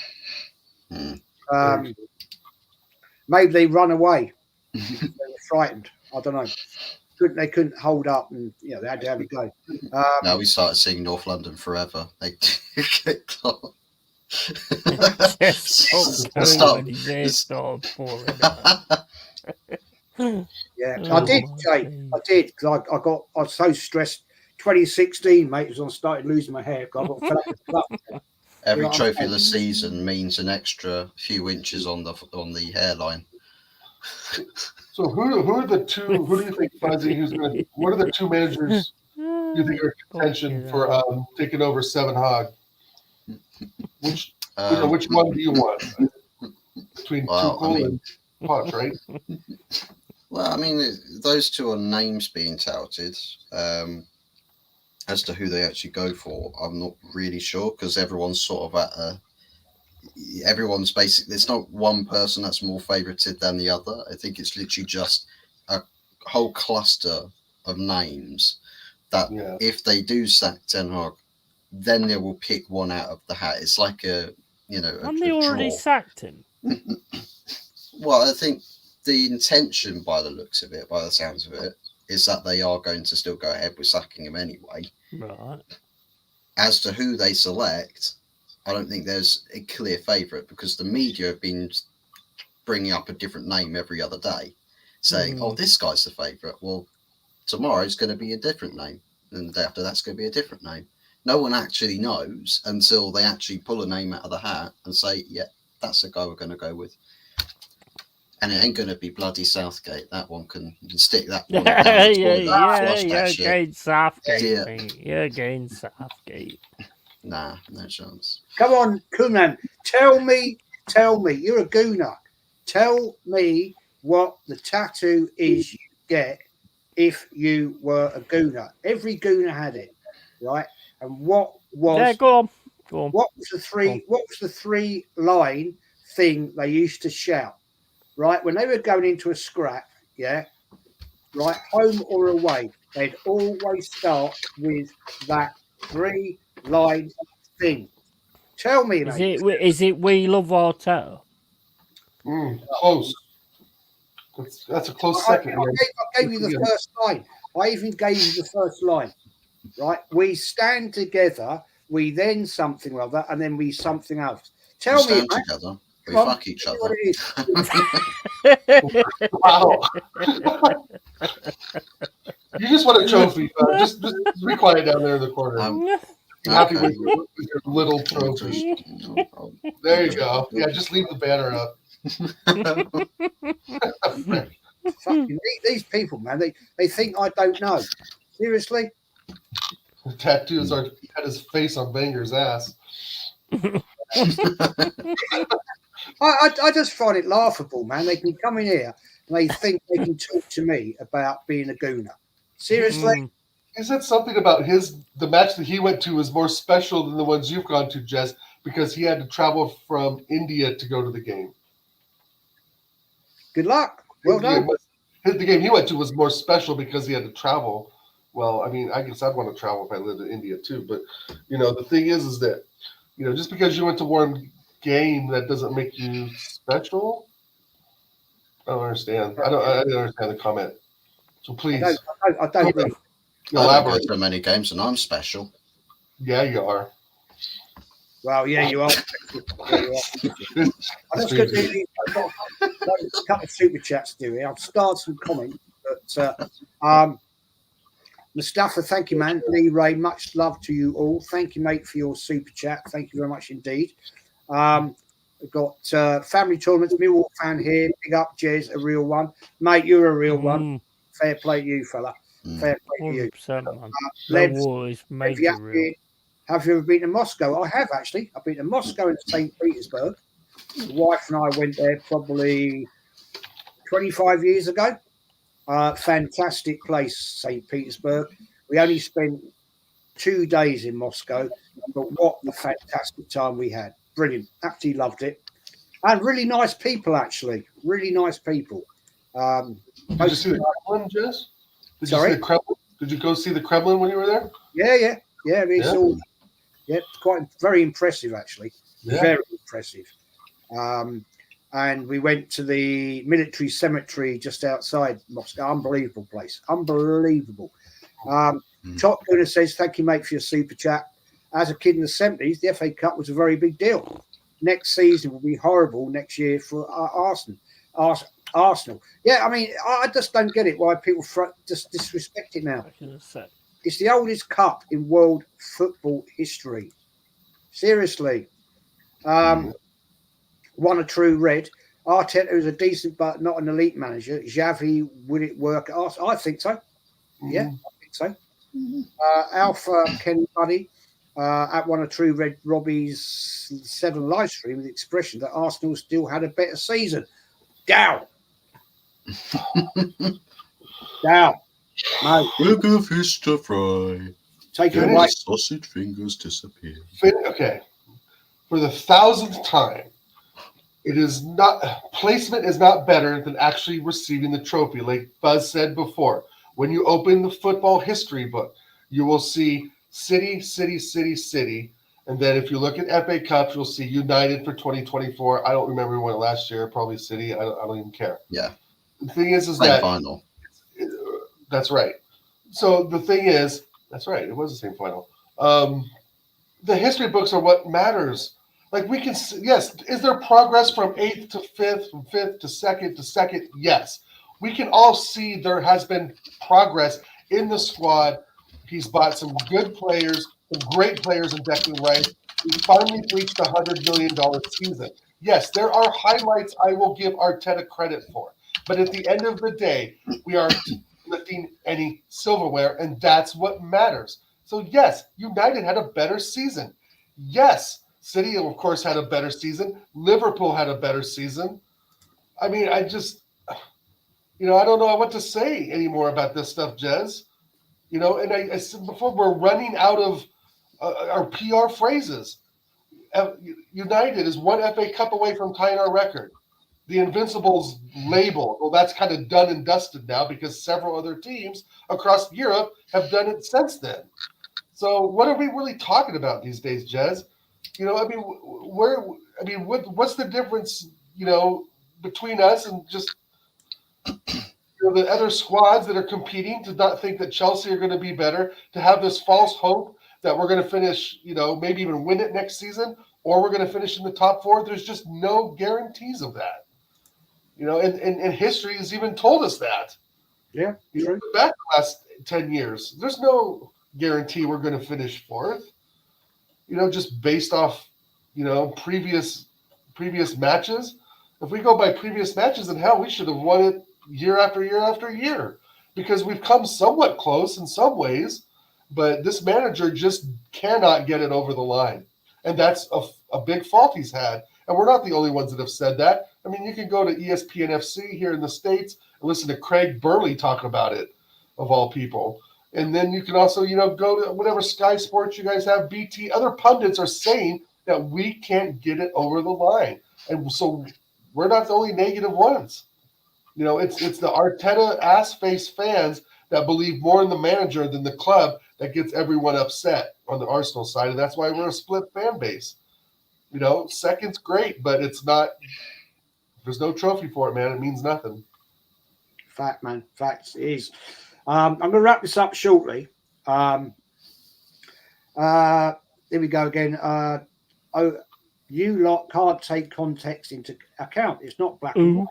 Maybe they run away. They were frightened. I don't know. They couldn't hold up, and they had to have a go. Now we started singing North London Forever. They Stop. Yeah, I did, Jay. I did, because I was so stressed. 2016, mate, was when I started losing my hair. I got fed up with stuff. Every trophy of the season means an extra few inches on the hairline. So who are the two? Who do you think, Fuzzy? What are the two managers you think are in contention for taking over Seven Hog? Which one do you want between Tuchel and Poch, right? Well, I mean, those two are names being touted. As to who they actually go for, I'm not really sure, because everyone's sort of everyone's basically, there's not one person that's more favoured than the other. I think it's literally just a whole cluster of names that if they do sack Ten Hag, then they will pick one out of the hat. It's like a Haven't they already sacked him? Well, I think the intention, by the looks of it, by the sounds of it, is that they are going to still go ahead with sacking him anyway. Right. As to who they select, I don't think there's a clear favourite, because the media have been bringing up a different name every other day, saying, oh, this guy's the favourite. Well, tomorrow's going to be a different name, and the day after that's going to be a different name. No one actually knows until they actually pull a name out of the hat and say, yeah, that's the guy we're going to go with. And it ain't going to be bloody Southgate. That one can stick that one. Against Southgate. Mate. Yeah, against Southgate. Nah, no chance. Come on, Kunan. Tell me, you're a Gooner. Tell me what the tattoo is you get if you were a Gooner. Every Gooner had it, right? And what was? Yeah, go on. What was the three line thing they used to shout? Right, when they were going into a scrap, right, home or away, they'd always start with that 3-line thing. Tell me, mate. Is it We Love Arteta? Close. That's a close second. I gave you the first line. I even gave you the first line. Right? We stand together, we then something or other, and then we something else. Tell We me, stand mate. together. We Come on, fuck each tell me what other. it is. Wow. You just want a trophy. Just be quiet down there in the corner. I'm happy with your little trophy. There you go. Yeah, just leave the banner up. Fucking these people, man. They think I don't know. Seriously? The tattoos had his face on Wenger's ass. I just find it laughable, man. They can come in here and they think they can talk to me about being a gooner. Seriously? He said something about the match that he went to was more special than the ones you've gone to, Jess, because he had to travel from India to go to the game. Good luck. Well done. The game he went to was more special because he had to travel. Well, I mean, I guess I'd want to travel if I lived in India too. But, the thing is that, just because you went to one game, that doesn't make you special. I don't understand. I didn't understand the comment. So please. I don't really. I don't go to many games and I'm special. Yeah, you are. Well, yeah, you are. I'm just going to I've got a couple of super chats to do here. I'll start some comments, but Mustafa, thank you, man. Lee Ray, much love to you all. Thank you, mate, for your super chat. Thank you very much indeed. We've got family tournaments, Millwall fan here. Big up, Jez, a real one. Mate, you're a real one. Fair play to you, fella. Fair play to you. 100%, man. Have you ever been to Moscow? I have, actually. I've been to Moscow and St. Petersburg. The wife and I went there probably 25 years ago. Fantastic place, St. Petersburg. We only spent 2 days in Moscow, but what a fantastic time we had. Brilliant. Absolutely loved it. And really nice people, actually. Really nice people. Did you see the Kremlin, Jess? Sorry? Did you go see the Kremlin when you were there? Yeah. It's quite very impressive, actually. Yeah. Very impressive. And we went to the military cemetery just outside Moscow. Unbelievable place. Unbelievable. Top Gunner says, thank you, mate, for your super chat. As a kid in the 70s, the FA Cup was a very big deal. Next season will be horrible next year for Arsenal. Yeah, I mean, I just don't get it why people just disrespect it now. It's the oldest cup in world football history. Seriously. Won a true red. Arteta is a decent but not an elite manager. Xavi, would it work at Arsenal? I think so. Yeah, I think so. Alpha Kenny Buddy at One a True Red Robbie's 7 live stream with the expression that Arsenal still had a better season. Down. Down. No. Burger, fish to fry. Take it away. Sausage fingers disappear. Okay. For the 1,000th time, placement is not better than actually receiving the trophy. Like Buzz said before, when you open the football history book, you will see City, City, City, City. And then if you look at FA Cups, you'll see United for 2024. I don't remember who won it last year. Probably City. I don't even care. Yeah. The thing is that final. That's right. So the thing is, that's right. It was the same final. The history books are what matters. Like we can, yes. Is there progress from 8th to 5th, from 5th to 2nd to 2nd? Yes. We can all see there has been progress in the squad. He's bought some good players, some great players in Declan Rice. We finally reached a $100 million season. Yes, there are highlights I will give Arteta credit for. But at the end of the day, we are lifting any silverware, and that's what matters. So, yes, United had a better season. Yes, City, of course, had a better season. Liverpool had a better season. I mean, I don't know what to say anymore about this stuff, Jez. And I said before, we're running out of our PR phrases. United is 1 FA Cup away from tying our record. the Invincibles label. Well, that's kind of done and dusted now because several other teams across Europe have done it since then. So what are we really talking about these days, Jez? What's the difference, between us and just the other squads that are competing, to not think that Chelsea are going to be better, to have this false hope that we're going to finish, maybe even win it next season, or we're going to finish in the top 4. There's just no guarantees of that. And history has even told us that. Yeah. Look back the last 10 years, there's no guarantee we're going to finish 4th. Just based off, previous matches. If we go by previous matches, then hell, we should have won it year after year after year, because we've come somewhat close in some ways, but this manager just cannot get it over the line. And that's a big fault he's had. And we're not the only ones that have said that. I mean, you can go to ESPN FC here in the States and listen to Craig Burley talk about it, of all people. And then you can also, go to whatever Sky Sports you guys have, BT. Other pundits are saying that we can't get it over the line. And so we're not the only negative ones. It's the Arteta ass-face fans that believe more in the manager than the club that gets everyone upset on the Arsenal side. And that's why we're a split fan base. Second's great, but it's not – there's no trophy for it, man. It means nothing. Fact, man. Facts is. I'm going to wrap this up shortly. Here we go again. You lot can't take context into account. It's not black and white.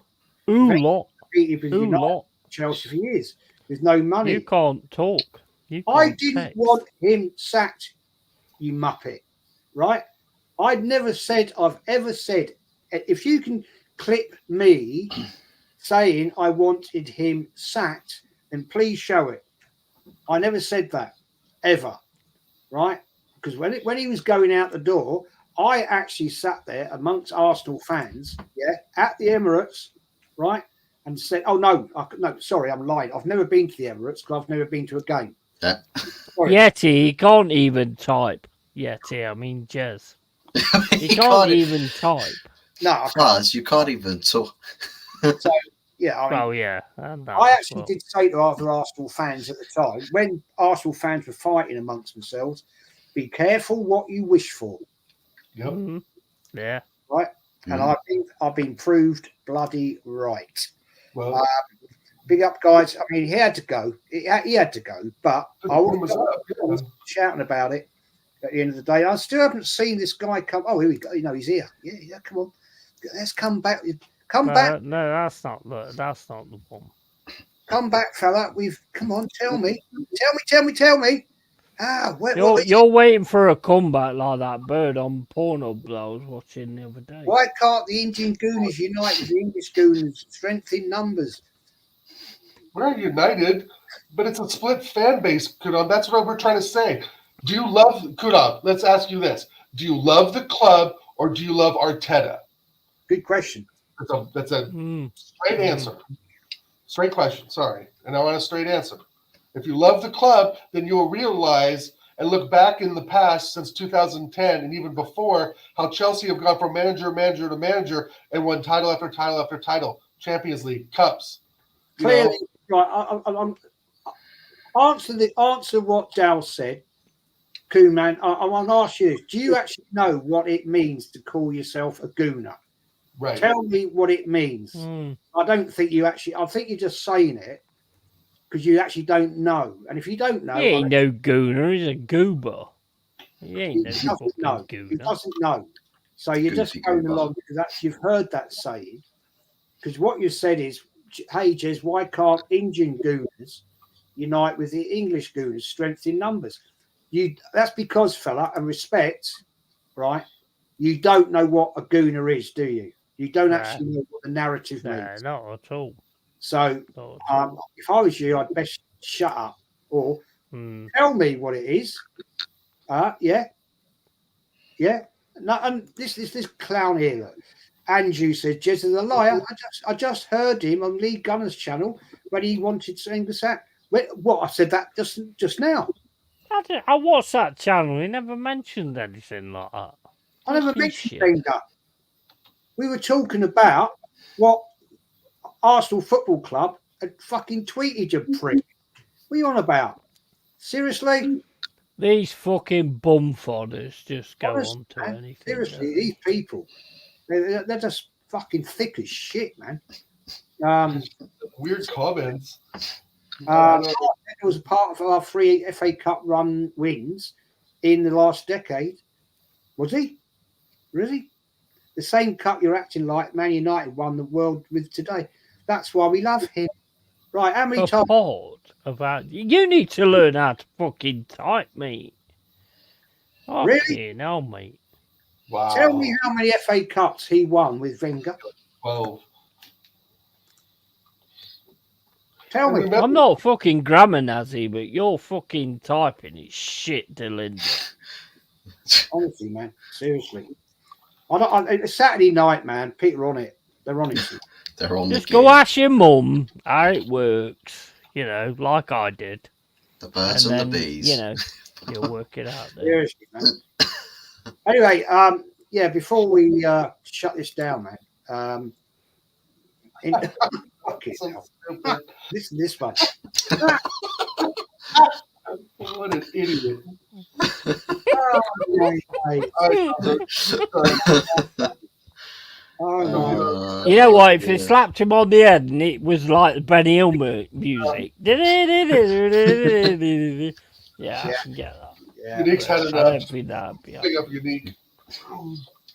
Chelsea he is. There's no money. You can't talk. I didn't want him sacked, you muppet. Right? I've ever said, if you can clip me saying I wanted him sacked, then please show it. I never said that, ever. Right? Because when he was going out the door, I actually sat there amongst Arsenal fans, at the Emirates, right, and said, "Oh no, sorry, I'm lying. I've never been to the Emirates because I've never been to a game." Yeah. Yeti, he can't even type. Yeti, I mean Jez. He can't even type. No, I can't. You can't even talk. So yeah, I actually did say to other Arsenal fans at the time, when Arsenal fans were fighting amongst themselves, be careful what you wish for. Yep. Mm-hmm. Yeah. Right. And I've been proved bloody right. Well, big up, guys. I mean, he had to go. He had to go, but I was shouting about it at the end of the day. I still haven't seen this guy come. Oh, here we go. He's here. Yeah. Come on, let's come back. Come back. No, that's not the one. Come back, fella. Come on. Tell me. Tell me. You're waiting for a comeback like that bird on Pornhub that I was watching the other day. Why can't the Indian Gooners unite with the English Gooners? Strength in numbers. We're united, but it's a split fan base, Kudam. That's what we're trying to say. Do you love Kudam? Let's ask you this: do you love the club or do you love Arteta? Good question. That's a straight answer. Straight question. Sorry, and I want a straight answer. If you love the club, then you'll realize and look back in the past since 2010 and even before how Chelsea have gone from manager to manager and won title after title after title, Champions League, cups. Clearly, right. Answer what Dal said, Koeman. I want to ask you: do you actually know what it means to call yourself a gooner? Right. Tell me what it means. I don't think you actually. I think you're just saying it because you actually don't know. And if you don't know, he ain't no gooner. He's a goober. He ain't no gooner. He doesn't know. So you're just going along because you've heard that saying. Because what you said is, hey, Jez, why can't Indian Gooners unite with the English Gooners? Strength in numbers. That's because, fella, and respect, right? You don't know what a Gooner is, do you? You don't actually know what the narrative means. Not at all. So if I was you, I'd best shut up or tell me what it is. Yeah. No, and this clown here, look. Andrew said, Jez is a liar. I just heard him on Lee Gunner's channel when he wanted to the sack. What? I said that just now. I watched that channel. He never mentioned anything like that. I never mentioned that. We were talking about what Arsenal Football Club had fucking tweeted, you prick. What are you on about? Seriously? These fucking bum fodders just go Honestly, on to man, anything. seriously, don't they? these people, they're just fucking thick as shit, man. Weird comments. It was a part of our 3 FA Cup run wins in the last decade. Was he? Really? The same cup you're acting like Man United won the world with today. That's why we love him. Right, how many times? You need to learn how to fucking type, mate. Really? Fucking hell, mate. Wow. Tell me how many FA Cups he won with Wenger. 12. Tell me. I'm not fucking grammar Nazi, but your fucking typing is shit, Dylan. Honestly, man. Seriously. It's Saturday night, man. Peter on it. They're on it. They're on Just the go gig. ask your mum how it works, like I did. The birds and and then, the bees. You'll work it out there. Seriously, man. Anyway, before we shut this down, man. Listen to this one. What an idiot. You know what? If they slapped him on the head and it was like the Benny Hill music. Yeah, I can get that. Yeah, Unique's had I enough. don't think that'd be Big up Unique.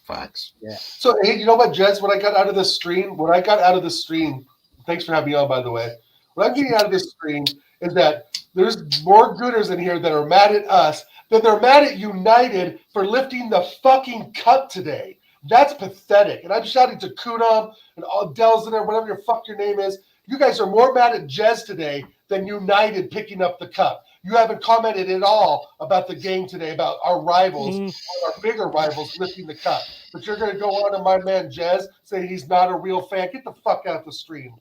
Facts. Yeah. So, hey, you know what, Jess? When I got out of the stream, thanks for having me on, by the way. What I'm getting out of this stream is that there's more Gooners in here that are mad at us than they're mad at United for lifting the fucking cup today. That's pathetic. And I'm shouting to Kunam and all Del's in there, whatever your fuck your name is. You guys are more mad at Jez today than United picking up the cup. You haven't commented at all about the game today, about our rivals, our bigger rivals lifting the cup. But you're going to go on to my man Jez, say he's not a real fan. Get the fuck out of the stream.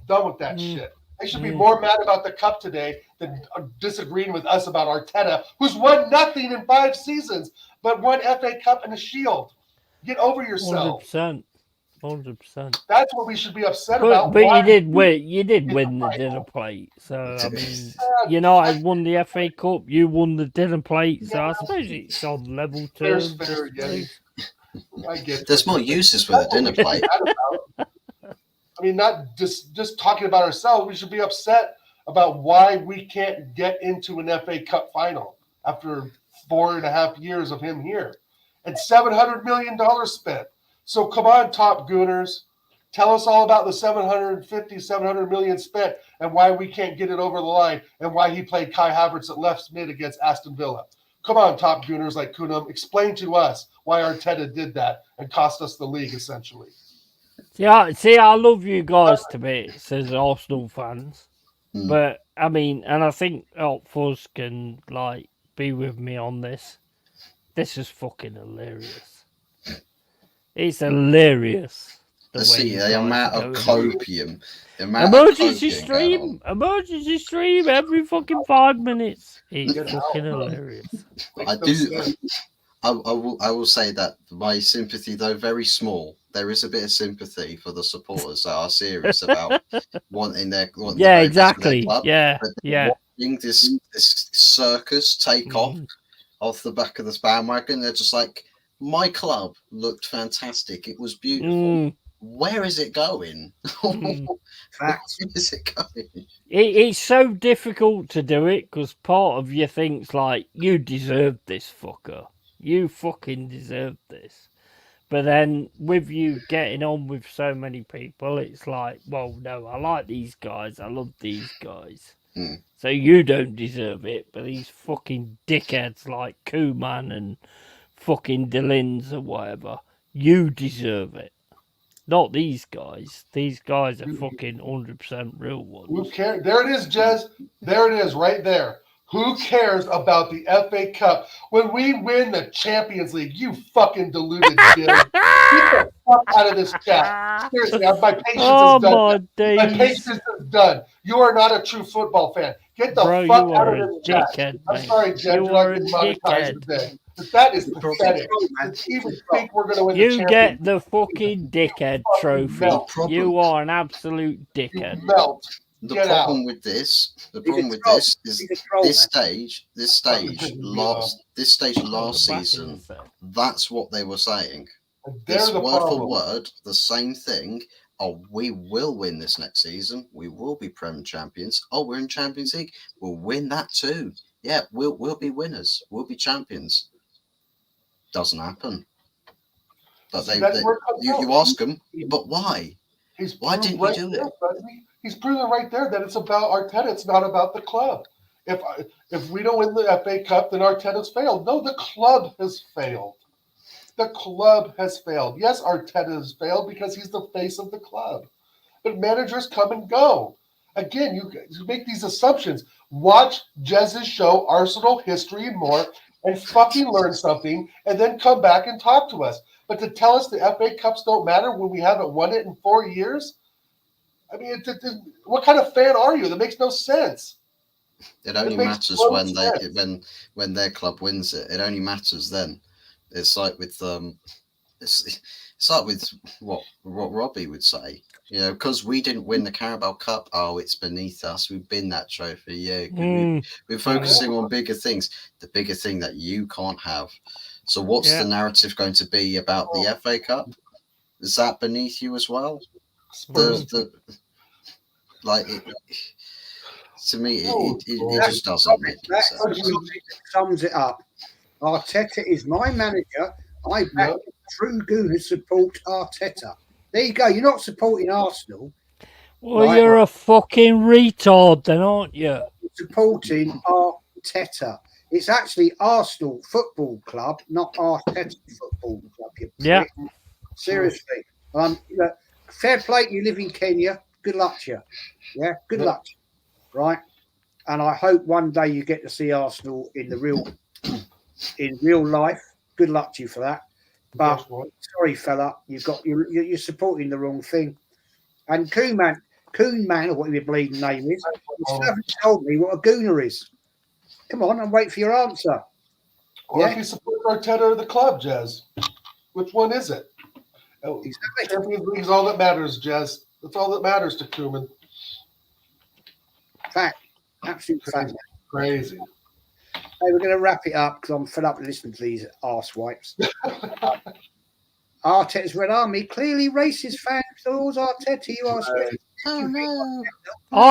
Done with that shit. They should be more mad about the cup today than disagreeing with us about Arteta, who's won nothing in 5 seasons, but won FA Cup and a Shield. Get over yourself. 100%. That's what we should be upset But about. you did win. You did win the dinner plate. So I mean, United won the FA Cup. You won the dinner plate. So I suppose it's on level terms. Fair, yeah. I get. There's more uses for the dinner plate. I mean, not just talking about ourselves. We should be upset about why we can't get into an FA Cup final after 4.5 years of him here, and $700 million spent. So come on, top Gooners. Tell us all about the 700 million spent and why we can't get it over the line and why he played Kai Havertz at left mid against Aston Villa. Come on, top Gooners like Kunam. Explain to us why Arteta did that and cost us the league, essentially. See, I love you guys to bits as Arsenal fans. But, I mean, and I think Hot Fuzz can, be with me on this. This is fucking hilarious. It's hilarious. The amount of copium. Emergency stream every fucking 5 minutes. It's fucking hilarious. I will say that my sympathy, though very small, there is a bit of sympathy for the supporters that are serious about wanting their exactly. Club. Yeah. Watching this circus take off the back of this bandwagon, they're just like, my club looked fantastic. It was beautiful. Where is it going? Where is it going? It's so difficult to do it because part of you thinks you deserve this, fucker. You fucking deserve this. But then with you getting on with so many people, it's well, no, I like these guys. I love these guys. So you don't deserve it, but these fucking dickheads like Koeman and fucking Dillins or whatever, you deserve it. Not these guys. These guys are fucking 100% real ones. Who cares? There it is, Jez. There it is, right there. Who cares about the FA Cup when we win the Champions League? You fucking deluded kid. Get the fuck out of this chat. Seriously, my patience is done. My patience is done. You are not a true football fan. Get the Bro, fuck you out are of a the chat. dickhead, I'm mate. sorry, Jed. You You're not are a getting monetized dickhead. today. But that is pathetic. man. To even think we're going to win the You championship. get the fucking dickhead trophy. melt. You are an absolute You dickhead. melt. The Get problem out. with this, the He's a problem with troll. this is He's a troll, this man. stage Oh, last season. That's what they were saying. They're This the word for problem. word, the same thing. Oh, we will win this next season. We will be Prem champions. Oh, we're in Champions League. We'll win that too. Yeah, we'll be winners. We'll be champions. Doesn't happen. But See, that's where it comes out. you ask them, but why? Why He's didn't right you do there, it? Presley. He's proven right there that it's about Arteta. It's not about the club. If we don't win the FA Cup, then Arteta's failed. No, the club has failed. The club has failed. Yes, Arteta has failed because he's the face of the club. But managers come and go. Again, you make these assumptions. Watch Jez's show, Arsenal History and More, and fucking learn something, and then come back and talk to us. But to tell us the FA Cups don't matter when we haven't won it in 4 years? I mean, what kind of fan are you? That makes no sense. It only matters when their club wins it. It only matters then. It's like with it's like with what Robbie would say. You know, because we didn't win the Carabao Cup. Oh, it's beneath us. We've been that trophy. Yeah, we're focusing on bigger things. The bigger thing that you can't have. So, what's the narrative going to be about the FA Cup? Is that beneath you as well? To me, it just doesn't make sense. Sums it up. Arteta is my manager. I back true Gooners support Arteta. There you go. You're not supporting Arsenal. Well, right? You're a fucking retard then, aren't you? You're supporting Arteta. It's actually Arsenal Football Club, not Arteta Football Club. Yeah. Seriously. Fair play, you live in Kenya. Good luck to you. Yeah, good luck. Right? And I hope one day you get to see Arsenal in real life. Good luck to you for that. But sorry, fella, you're supporting the wrong thing. And Coon Man, or whatever your bleeding name is, you still haven't told me what a gooner is. Come on, I'm waiting for your answer. Or if you support Arteta or the club, Jez, which one is it? Exactly. Champions League is all that matters, Jez. That's all that matters to Koeman. Fact, absolute fact. Crazy. Hey, we're going to wrap it up because I'm fed up listening to these arse wipes. Arteta's Red Army, clearly racist fans towards Arteta. You are. Oh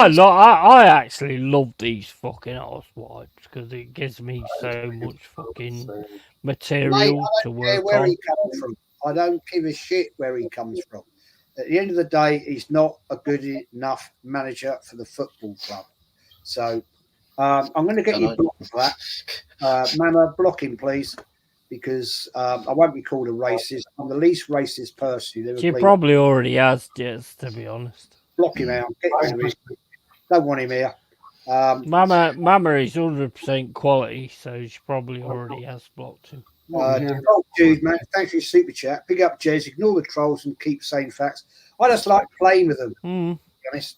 no! I actually love these fucking arse wipes because it gives me so much fucking material to work where on. He comes from. I don't give a shit where he comes from. At the end of the day, he's not a good enough manager for the football club. So I'm going to get you blocked for that. Mama, block him, please, because I won't be called a racist. I'm the least racist person. She probably already has, Jez, to be honest. Block him out. Get rid of him. Don't want him here. Mama is 100% quality, so she probably already has blocked him. Dude, man, thanks for your super chat. Big up, Jez. Ignore the trolls and keep saying facts. I just like playing with them, to be honest.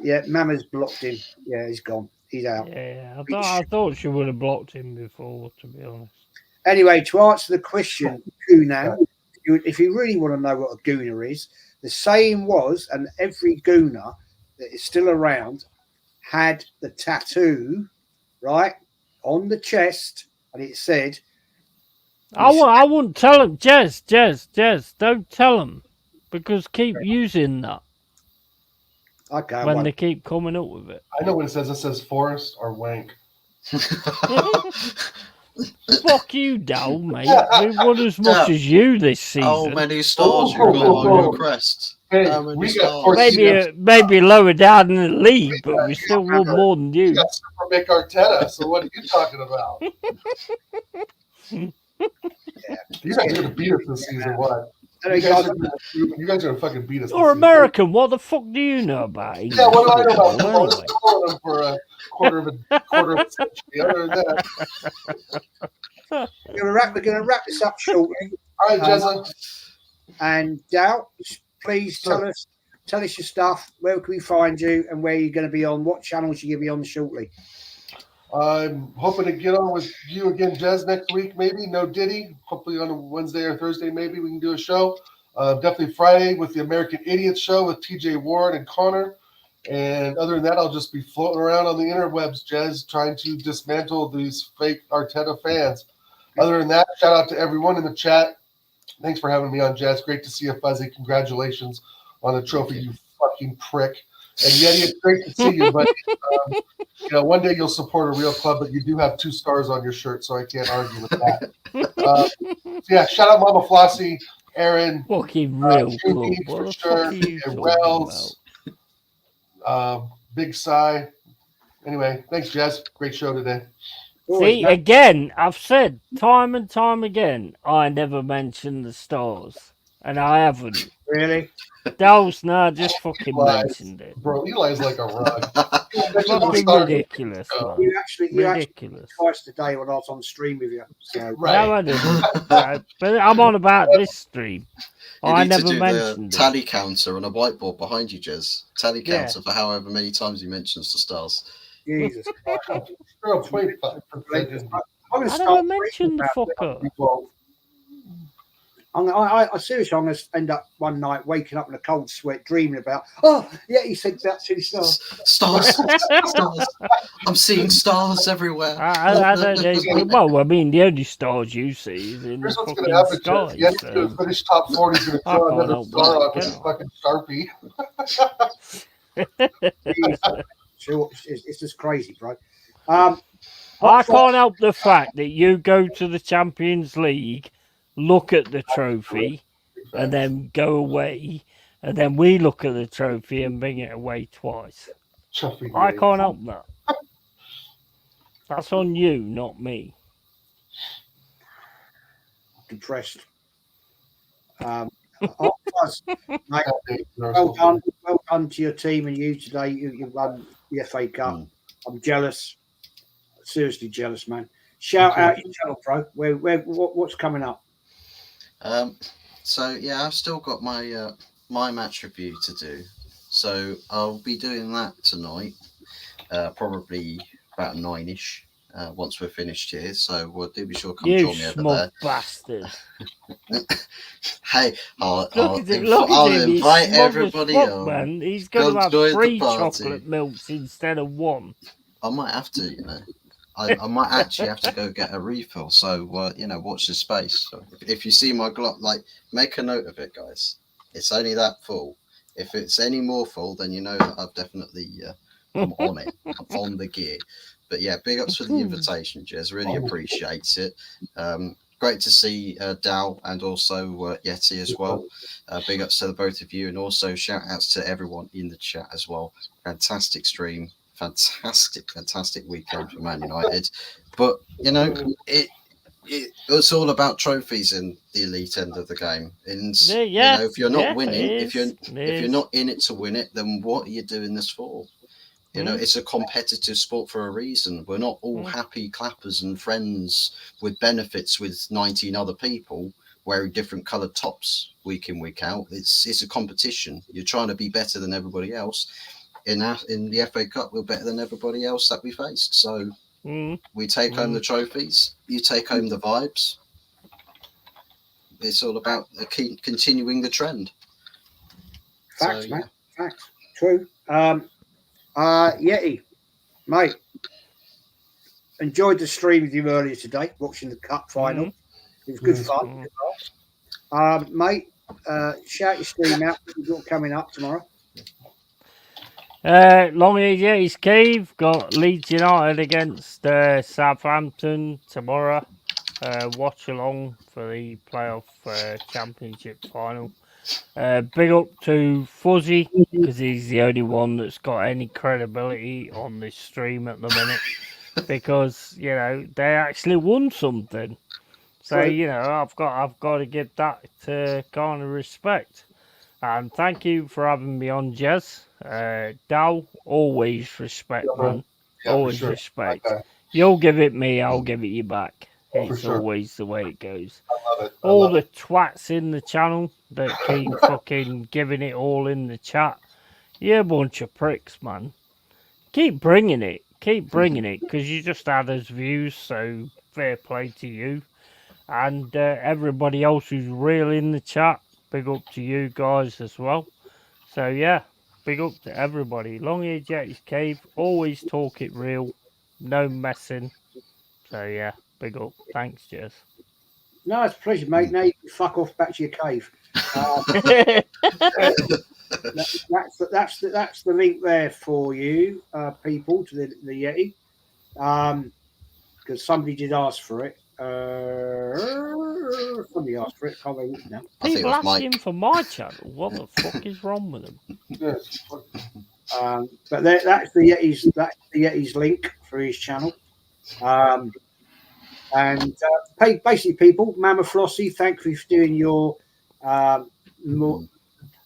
Yeah, Mama's blocked him. Yeah, he's gone. He's out. Yeah, I thought she would have blocked him before, to be honest. Anyway, to answer the question, Gooner, if you really want to know what a Gooner is, the saying was, and every Gooner that is still around had the tattoo, right, on the chest, and it said... I wouldn't tell him. Jez, don't tell him, because keep using that. Okay. When they keep coming up with it. I know what it says. It says Forrest or Wank. Fuck you, DAL, mate. We've won as much as you this season. How many stars you got on your crest? Hey, How many stars? Maybe lower down in the league, but we still won more than you. You got Super Mick Arteta, so what are you talking about? You guys are going to beat us this season, what? You guys are going to fucking beat us. You're American. What the fuck do you know about England? Yeah, what do I know about football? I was calling them for a quarter of a century. Other than that. We're going to wrap this up shortly. All right, Jezza. And DAL, please tell us tell us your stuff. Where can we find you, and where you're going to be on? What channels you're going to be on shortly? I'm hoping to get on with you again, Jez, next week, maybe. No Diddy. Hopefully on a Wednesday or Thursday, maybe we can do a show. Definitely Friday with the American Idiots show with TJ Ward and Connor. And other than that, I'll just be floating around on the interwebs, Jez, trying to dismantle these fake Arteta fans. Other than that, shout out to everyone in the chat. Thanks for having me on, Jez. Great to see you, Fuzzy. Congratulations on the trophy, you fucking prick. And Yeti, it's great to see you, but one day you'll support a real club, but you do have 2 stars on your shirt, so I can't argue with that. So yeah, shout out Mama Flossie, Aaron, Fucking real club. Judy, What for the sure, fuck are you and talking Wells, about? Big Psy. Anyway, thanks, Jez. Great show today. See, again, I've said time and time again, I never mention the stars. And I haven't. Really? Dals now just fucking mentioned it. Bro, Eli's like a rug. Fucking ridiculous, man. You actually Ridiculous. twice today when I was on stream with you. So. Right. No, I didn't. Right. But I'm on about this stream. I need to never do mentioned the it. tally counter on a whiteboard behind you, Jez. Tally counter for however many times he mentions the stars. Jesus. Girl, 25%. I'm going to I start never mentioned the fucker. I seriously, I'm going to end up one night waking up in a cold sweat, dreaming about. Yeah, he said about 2 stars. Stars. I'm seeing stars everywhere. I don't know. Well, I mean, the only stars you see is in the Here's what's fucking going to happen, sky. Jez. Yeti's going to finish top 40. He's going to draw can't another help star that, on his can fucking Sharpie. It's just crazy, bro. I can't help the fact that you go to the Champions League, look at the trophy, and then go away, and then we look at the trophy and bring it away twice. I can't help that. That's on you, not me. Depressed. Hot Fuzz, mate, well done to your team and you today. You won the FA Cup. I'm jealous. Seriously jealous, man. Shout out your channel, bro. What's coming up? So yeah, I've still got my my match review to do. So I'll be doing that tonight, probably about 9ish. Once we're finished here, so do be sure to come join me over there. Bastard! Hey, I'll him, invite everybody on. Man. He's going to have 3 chocolate milks instead of 1. I might have to, I might actually have to go get a refill. So, watch the space. So if you see my Glock, make a note of it, guys. It's only that full. If it's any more full, then you know that I've definitely I'm on it. I'm on the gear. But yeah, big ups for the invitation, Jez. Really appreciate it. Great to see DAL and also Yeti as well. Big ups to the both of you, and also shout outs to everyone in the chat as well. Fantastic stream. Fantastic weekend for Man United. But it's all about trophies in the elite end of the game. And if you're not winning, if you're not in it to win it, then what are you doing this for? It's a competitive sport for a reason. We're not all happy clappers and friends with benefits with 19 other people wearing different coloured tops week in, week out. It's a competition. You're trying to be better than everybody else. In the FA Cup, we're better than everybody else that we faced. So we take home the trophies. You take home the vibes. It's all about continuing the trend. Facts, mate. Facts. True. Yeti, mate, enjoyed the stream with you earlier today, watching the cup final. It was good fun. Mate, shout your stream out. What you've got coming up tomorrow? Long Yeti's Cave got Leeds United against Southampton tomorrow. Watch along for the playoff championship final. Big up to Fuzzy, because he's the only one that's got any credibility on this stream at the minute, because they actually won something. So I've got to give that kind of respect. And thank you for having me on, Jez. Dal, always respect, man. Always respect. Okay. You'll give it me, I'll give it you back. It's always the way it goes. I love it. All the twats in the channel that keep fucking giving it all in the chat. You're a bunch of pricks, man. Keep bringing it. Keep bringing it, because you just had us views, so fair play to you. And everybody else who's real in the chat, big up to you guys as well. So, yeah, big up to everybody. Long-eared Yeti's Cave, always talk it real, no messing. So, yeah, big up. Thanks, Jez. No, it's a pleasure, mate. Now you can fuck off back to your cave. That's the link there for you, people, to the Yeti. Because somebody did ask for it. Somebody asked for it. Can't remember now. People asking for my channel. What the fuck is wrong with them? Yes. But that's the Yeti's link for his channel. And basically, people, Mama Flossie, thank you for doing your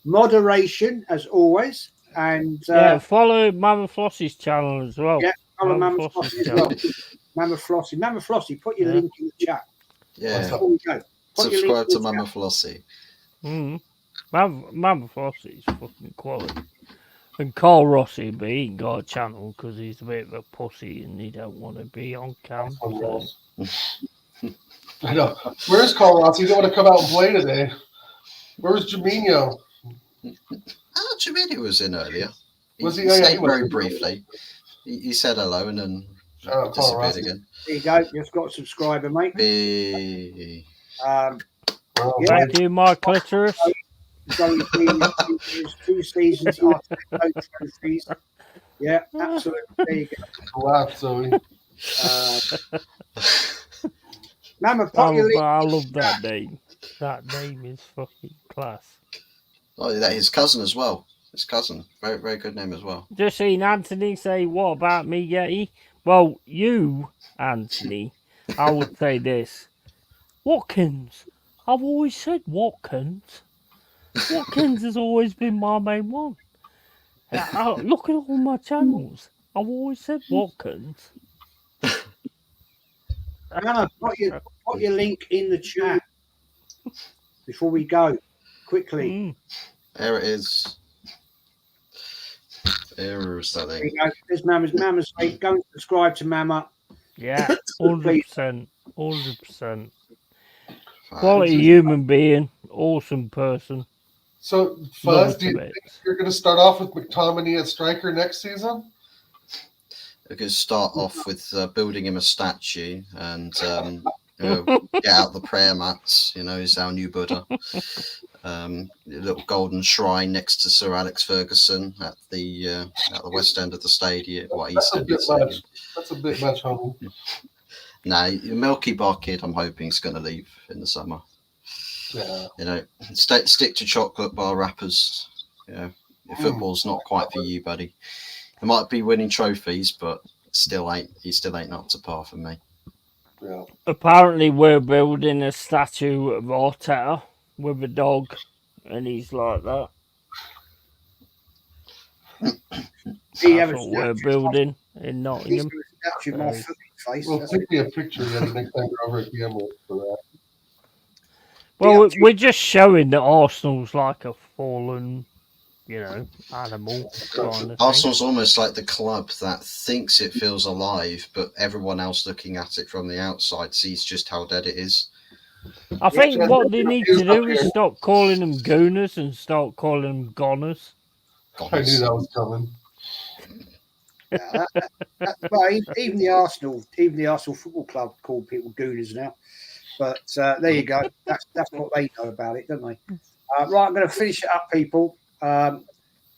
moderation as always. And follow Mama Flossie's channel as well. Yeah, follow Mama Flossie as well. Mama Flossie, put your link in the chat. Yeah. Before we go. Subscribe to Mama Flossie. Mama Flossie's fucking quality. And Carl Rossi, but he ain't got a channel because he's a bit of a pussy and he don't want to be on cam. So. I know. Where's Carl Rossi? He didn't want to come out and play today. Where's Jaminho? Jaminho was in earlier. Was he? Stayed very briefly. He said hello and then disappeared again. There you go. Just got a subscriber, mate. Thank you, my clitoris. Going 2 seasons after no trophies. Yeah, absolutely. There you go. Laugh, Zoe. Mama, I love that name. That name is fucking class. Oh, that his cousin as well. His cousin, very very good name as well. Just seen Anthony say, "What about me, Yeti?" Well, you, Anthony, I would say this: Watkins. I've always said Watkins. Watkins has always been my main one. Look at all my channels. I've always said Watkins. Anna, put your link in the chat before we go. Quickly. There it is. There is that thing. There's Mama's link. Go and subscribe to Mama. Yeah, 100%. 100%. Quality human being. Awesome person. So, Fuzz, do you think you're going to start off with McTominay at striker next season? We're going to start off with building him a statue and get out the prayer mats. You know, he's our new Buddha. A little golden shrine next to Sir Alex Ferguson at the west end of the stadium. That's a bit much. That's a bit much, homie. No, Milky Bar Kid, I'm hoping, is going to leave in the summer. Yeah. You know, stick to chocolate bar wrappers. You know, football's not quite for you, buddy. It might be winning trophies, but he still ain't up to par for me. Yeah. Apparently, we're building a statue of Arteta with a dog, and he's like that. That's what we're building in Nottingham. Well, take me a picture the next time you're over at Gamble for that. Well, we're just showing that Arsenal's like a fallen, animal kind of Arsenal's thing. Almost like the club that thinks it feels alive, but everyone else looking at it from the outside sees just how dead it is. I think what they need to do is stop calling them gooners and start calling them goners. I knew that was coming. Well, even the Arsenal Football Club call people gooners now. But there you go. That's what they know about it, don't they? Right, I'm going to finish it up, people. Going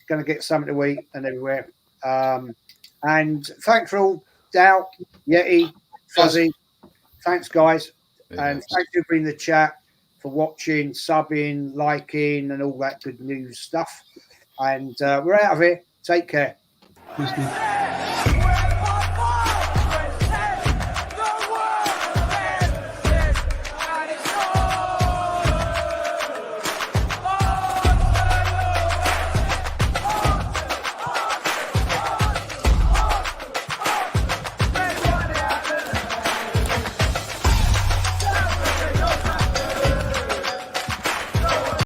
to get something to eat and everywhere. And thanks for all, DAL, Yeti, Fuzzy. Thanks, guys. And thanks to everybody in the chat for watching, subbing, liking, and all that good news stuff. And we're out of here. Take care. Peace.